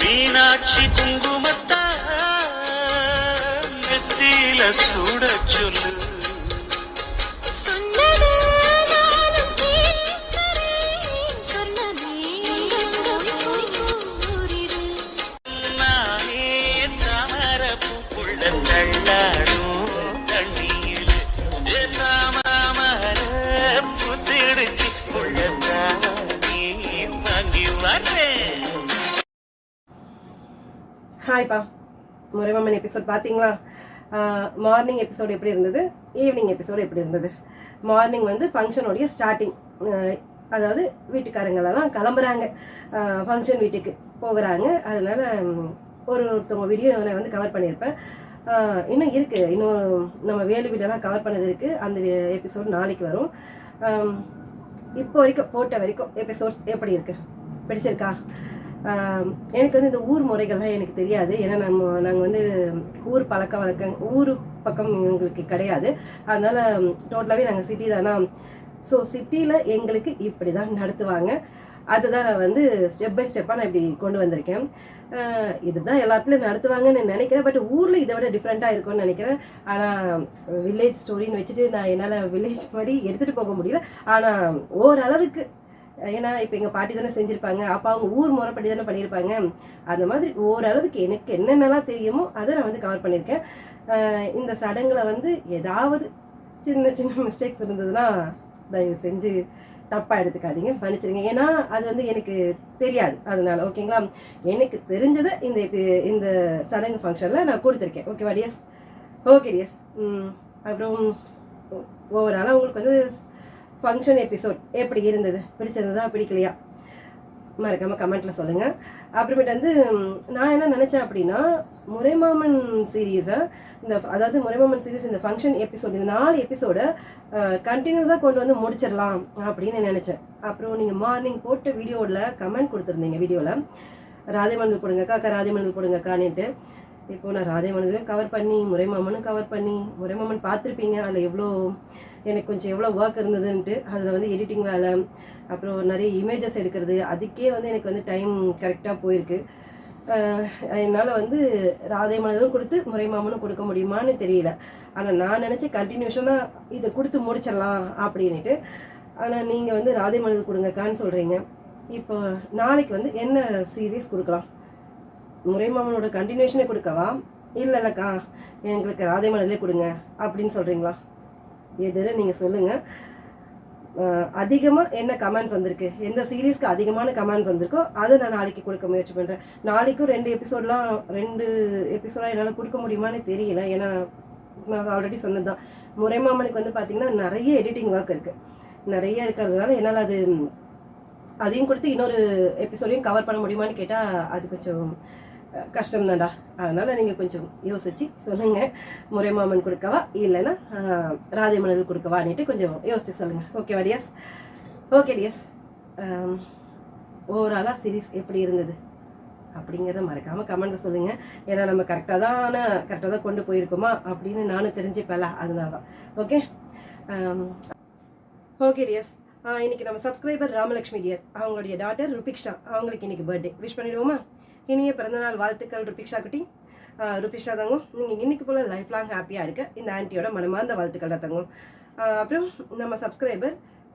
S1: மீனாட்சி குங்குமத்தா நெத்தியில சூட சொல்லு. நானே தாமர பூக்குள்ள தள்ளாடும் தண்ணீர் தாமர புத்திடுச்சு உள்ளதானே வாங்கி வரேன்.
S2: ஹாய்ப்பா, முறைமாமன் எபிசோட் பார்த்தீங்களா? மார்னிங் எபிசோடு எப்படி இருந்தது, ஈவினிங் எபிசோடு எப்படி இருந்தது? மார்னிங் வந்து ஃபங்க்ஷனோடைய ஸ்டார்டிங், அதாவது வீட்டுக்காரங்களெல்லாம் கிளம்புறாங்க, ஃபங்க்ஷன் வீட்டுக்கு போகிறாங்க. அதனால் ஒருத்தவங்க வீடியோ நான் வந்து கவர் பண்ணியிருப்பேன். இன்னும் இருக்குது, இன்னும் நம்ம வேலு வீடெல்லாம் கவர் பண்ணது இருக்குது. அந்த எபிசோடு நாளைக்கு வரும். இப்போ வரைக்கும் போட்ட வரைக்கும் எபிசோட்ஸ் எப்படி இருக்குது, பிடிச்சிருக்கா? எனக்கு வந்து இந்த ஊர் முறைகள்லாம் எனக்கு தெரியாது. ஏன்னா நாங்கள் வந்து ஊர் பழக்க வழக்கம் ஊர் பக்கம் எங்களுக்கு கிடையாது. அதனால் டோட்டலாகவே நாங்கள் சிட்டி தானா. ஸோ சிட்டியில் எங்களுக்கு இப்படி தான் நடத்துவாங்க. அதுதான் நான் வந்து ஸ்டெப் பை ஸ்டெப்பாக நான் இப்படி கொண்டு வந்திருக்கேன். இதுதான் எல்லாத்துலேயும் நடத்துவாங்கன்னு நினைக்கிறேன். பட் ஊரில் இதை விட டிஃப்ரெண்ட்டாக இருக்கும்னு நினைக்கிறேன். ஆனால் வில்லேஜ் ஸ்டோரின்னு வச்சுட்டு நான் என்னால் வில்லேஜ் படி எடுத்துகிட்டு போக முடியல. ஆனால் ஓரளவுக்கு, ஏன்னா இப்போ எங்கள் பாட்டி தானே செஞ்சுருப்பாங்க, அப்போ அவங்க ஊர் முறைப்படி தானே பண்ணியிருப்பாங்க. அந்த மாதிரி ஓரளவுக்கு எனக்கு என்னென்னலாம் தெரியுமோ அதை நான் வந்து கவர் பண்ணியிருக்கேன். இந்த சடங்குல வந்து ஏதாவது சின்ன சின்ன மிஸ்டேக்ஸ் இருந்ததுன்னா தயவு செஞ்சு தப்பாக எடுத்துக்காதீங்க, மன்னிச்சிருங்க. ஏன்னா அது வந்து எனக்கு தெரியாது. அதனால ஓகேங்களா, எனக்கு தெரிஞ்சதை இந்த சடங்கு ஃபங்க்ஷனில் நான் கொடுத்துருக்கேன். ஓகேவா டிஎஸ்? Okay DS. அப்புறம் ஓவராலாக உங்களுக்கு வந்து ஃபங்க்ஷன் எபிசோட் எப்படி இருந்தது, பிடிச்சிருந்ததா பிடிக்கலையா மறக்காமல் கமெண்ட்டில் சொல்லுங்கள். அப்புறமேட்டு வந்து நான் என்ன நினச்சேன் அப்படின்னா, முறைமாமன் சீரீஸை அதாவது முறைமாமன் சீரீஸ் இந்த ஃபங்க்ஷன் எபிசோட், இந்த 4 எபிசோடை கண்டினியூஸாக கொண்டு வந்து முடிச்சிடலாம் அப்படின்னு நினச்சேன். அப்புறம் நீங்கள் மார்னிங் போட்ட வீடியோவில் கமெண்ட் கொடுத்துருந்தீங்க, வீடியோவில் ராதே மனதில் போடுங்கக்கா, அக்கா ராதே மனதில் போடுங்கக்கான்னுட்டு. இப்போது நான் ராதே மனதிலையும் கவர் பண்ணி முறைமாமனும் கவர் பண்ணி, முறைமாமன் பார்த்துருப்பீங்க அதில் எனக்கு கொஞ்சம் எவ்வளோ ஒர்க் இருந்ததுன்ட்டு. அதில் வந்து எடிட்டிங் வேலை, அப்புறம் நிறைய இமேஜஸ் எடுக்கிறது, அதுக்கே வந்து எனக்கு வந்து டைம் கரெக்டாக போயிருக்கு. என்னால் வந்து ராதே மனதிலும் கொடுத்து முறைமாமனும் கொடுக்க முடியுமான்னு தெரியல. ஆனால் நான் நினச்சி கண்டினியூஷனாக இதை கொடுத்து முடிச்சிடலாம் அப்படின்ட்டு. ஆனால் நீங்கள் வந்து ராதே மனதில் கொடுங்கக்கான்னு சொல்கிறீங்க. இப்போ நாளைக்கு வந்து என்ன சீரீஸ் கொடுக்கலாம்? முறைமாமனோட கண்டினியூஷனே கொடுக்கவா, இல்லைல்லக்கா எங்களுக்கு ராதே மனதிலே கொடுங்க அப்படின்னு சொல்கிறீங்களா? எதுன்னு நீங்கள் சொல்லுங்கள். அதிகமாக என்ன கமெண்ட்ஸ் வந்திருக்கு, எந்த சீரீஸ்க்கு அதிகமான கமெண்ட்ஸ் வந்திருக்கோ அதை நான் நாளைக்கு கொடுக்க முயற்சி பண்ணுறேன். நாளைக்கும் 2 எபிசோடாக என்னால் கொடுக்க முடியுமான்னு தெரியல. ஏன்னா நான் ஆல்ரெடி சொன்னது தான், முறைமாமனுக்கு வந்து பார்த்திங்கன்னா நிறைய எடிட்டிங் ஒர்க் இருக்குது, நிறைய இருக்கிறதுனால என்னால் அதையும் கொடுத்து இன்னொரு எபிசோடையும் கவர் பண்ண முடியுமான்னு கேட்டால் அது கொஞ்சம் கஷ்டம்தான்டா. அதனால் நீங்கள் கொஞ்சம் யோசிச்சு சொல்லுங்கள், முறைமாமன் கொடுக்கவா இல்லைன்னா ராதே மனதில் கொடுக்கவான்னுட்டு கொஞ்சம் யோசிச்சு சொல்லுங்கள். ஓகேவா டிஎஸ்? Okay TS. ஓவராலாக சீரீஸ் எப்படி இருந்தது அப்படிங்கிறத மறக்காமல் கமெண்ட்டில் சொல்லுங்கள். ஏன்னா நம்ம கரெக்டாக தான் கொண்டு போயிருக்கோமா அப்படின்னு நானும் தெரிஞ்சுப்பேல, அதனால தான். Okay okay TS. இன்றைக்கி நம்ம சப்ஸ்கிரைபர் ராமலக்ஷ்மி டிஎஸ், அவங்களுடைய டாட்டர் ருபிக்ஷா, அவங்களுக்கு இன்றைக்கி பர்த்டே. விஷ் பண்ணிவிடுவோமா? இனிய பிறந்தநாள் வாழ்த்துக்கள் ருபிக்ஷா குட்டி. ருபிக்ஷா தங்கம், நீங்கள் இன்றைக்கி போல் லைஃப் லாங் ஹாப்பியாக இருக்க இந்த ஆன்ட்டியோட மனமார்ந்த வாழ்த்துக்கள் தான் தங்கம். அப்புறம் நம்ம சப்ஸ்கிரைபர்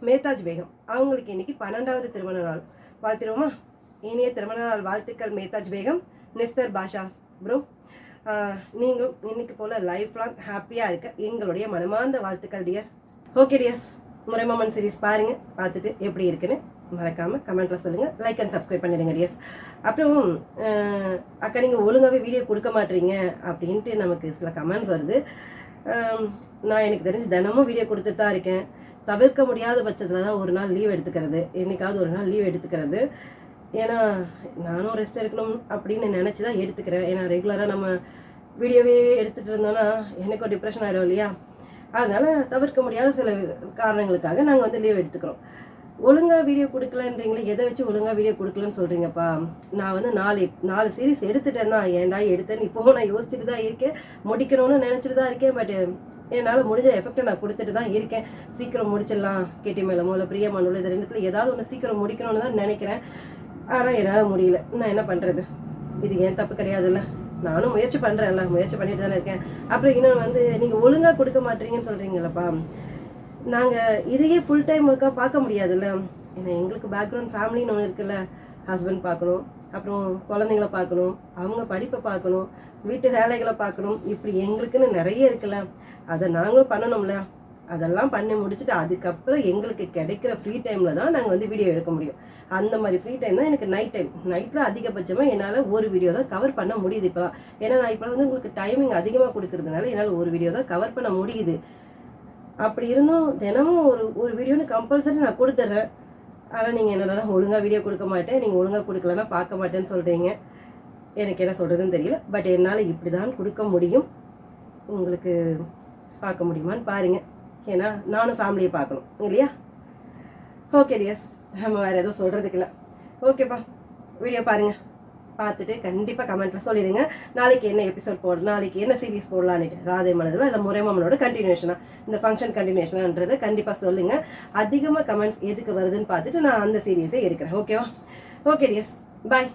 S2: மேதாஜ் பேகம், அவங்களுக்கு இன்றைக்கி 12வது திருமண நாள். வாழ்த்துருவோமா? இனிய திருமண நாள் வாழ்த்துக்கள் மேதாஜ் பேகம். நெஸ்தர் பாஷா ப்ரோ, நீங்களும் இன்றைக்கி போல் லைஃப் லாங் ஹாப்பியாக இருக்க எங்களுடைய மனமார்ந்த வாழ்த்துக்கள் dear. Okay tears, Muraimaman series பாருங்கள், பார்த்துட்டு எப்படி இருக்குன்னு மறக்காமல் கமெண்ட்டில் சொல்லுங்கள். லைக் அண்ட் சப்ஸ்கிரைப் பண்ணிடுங்க டியர்ஸ். அப்புறம் அக்கா நீங்கள் ஒழுங்காகவே வீடியோ கொடுக்க மாட்டீங்க அப்படின்ட்டு நமக்கு சில கமெண்ட்ஸ் வருது. நான் எனக்கு தெரிஞ்சு தினமும் வீடியோ கொடுத்துட்டு தான் இருக்கேன். தவிர்க்க முடியாத பட்சத்தில் தான் ஒரு நாள் லீவ் எடுத்துக்கிறது, என்றைக்காவது ஒரு நாள் லீவ் எடுத்துக்கிறது. ஏன்னா நானும் ரெஸ்ட் எடுக்கணும் அப்படின்னு நினச்சி தான் எடுத்துக்கிறேன். ஏன்னா ரெகுலராக நம்ம வீடியோவே எடுத்துகிட்டு இருந்தோன்னா எனக்கும் டிப்ரெஷன் ஆகிடும் இல்லையா? அதனால் தவிர்க்க முடியாத சில காரணங்களுக்காக நாங்கள் வந்து லீவ் எடுத்துக்கிறோம். ஒழுங்காக வீடியோ கொடுக்கலன்றீங்களே, எதை வச்சு ஒழுங்காக வீடியோ கொடுக்கலன்னு சொல்கிறீங்கப்பா. நான் வந்து 4 சீரீஸ் எடுத்துட்டேன் தான். ஏன்டா எடுத்தேன்னு இப்போவும் நான் யோசிச்சுட்டு தான் இருக்கேன், முடிக்கணும்னு நினச்சிட்டு தான் இருக்கேன். பட் என்னால் முடிஞ்ச எஃபெக்டை நான் கொடுத்துட்டு தான் இருக்கேன். சீக்கிரம் முடிச்சிடலாம், கேட்டி மேலமோ இல்லை பிரியமானோ இது ரெண்டுத்தில் ஏதாவது ஒன்று சீக்கிரம் முடிக்கணும்னு தான் நினைக்கிறேன். ஆனால் என்னால் முடியல. நான் என்ன பண்ணுறது? இது ஏன் தப்பு கிடையாதுல்ல, நானும் முயற்சி பண்ணுறேன்ல, முயற்சி பண்ணிட்டு தானே இருக்கேன். அப்புறம் இன்னொன்று வந்து நீங்கள் ஒழுங்காக கொடுக்க மாட்டீங்கன்னு சொல்கிறீங்களப்பா. நாங்கள் இதையே ஃபுல் டைம் ஒர்க்காக பார்க்க முடியாதுல்ல. ஏன்னா எங்களுக்கு பேக்ரவுண்ட் ஃபேமிலின்னு ஒன்று இருக்குல்ல. ஹஸ்பண்ட் பார்க்கணும், அப்புறம் குழந்தைங்கள பார்க்கணும், அவங்க படிப்பை பார்க்கணும், வீட்டு வேலைகளை பார்க்கணும், இப்படி எங்களுக்குன்னு நிறைய இருக்குல்ல. அதை நாங்களும் பண்ணணும்ல. அதெல்லாம் பண்ணி முடிச்சுட்டு அதுக்கப்புறம் எங்களுக்கு கிடைக்கிற ஃப்ரீ டைமில் தான் நாங்கள் வந்து வீடியோ எடுக்க முடியும். அந்த மாதிரி ஃப்ரீ டைம் தான் எனக்கு நைட் டைம். நைட்டில் அதிகபட்சமாக என்னால் ஒரு வீடியோ தான் கவர் பண்ண முடியுது இப்போலாம். ஏன்னா நான் இப்போ வந்து உங்களுக்கு டைமிங் அதிகமாக கொடுக்கறதுனால என்னால் ஒரு வீடியோ தான் கவர் பண்ண முடியுது. அப்படி இருந்தும் தினமும் ஒரு வீடியோன்னு கம்பல்சரி நான் கொடுத்துட்றேன். ஆனால் நீங்கள் என்னென்னா ஒழுங்காக வீடியோ கொடுக்க மாட்டேன், நீங்கள் ஒழுங்காக கொடுக்கலன்னா பார்க்க மாட்டேன்னு சொல்கிறீங்க. எனக்கு என்ன சொல்கிறதுன்னு தெரியல. பட் என்னால் இப்படி தான் கொடுக்க முடியும். உங்களுக்கு பார்க்க முடியுமான்னு பாருங்கள். ஏன்னா நானும் ஃபேமிலியை பார்க்கணும் இல்லையா? ஓகே டியர்ஸ், நம்ம வேறு எதுவும் சொல்கிறதுக்கு இல்லை. ஓகேப்பா, வீடியோ பாருங்கள், பார்த்துட்டு கண்டிப்பாக கமெண்ட்டில் சொல்லிடுங்க நாளைக்கு என்ன எபிசோட் போடலாம், நாளைக்கு என்ன சீரீஸ் போடலான்னுட்டு. ராதை மனதில் இல்லை முறைமாமனோட கண்டினியூஷனாக, இந்த ஃபங்க்ஷன் கண்டினியூஷனான்றதை கண்டிப்பாக சொல்லுங்கள். அதிகமாக கமெண்ட்ஸ் எதுக்கு வருதுன்னு பார்த்துட்டு நான் அந்த சீரீஸை எடுக்கிறேன். ஓகேவா? ஓகே டியர்ஸ், பாய்.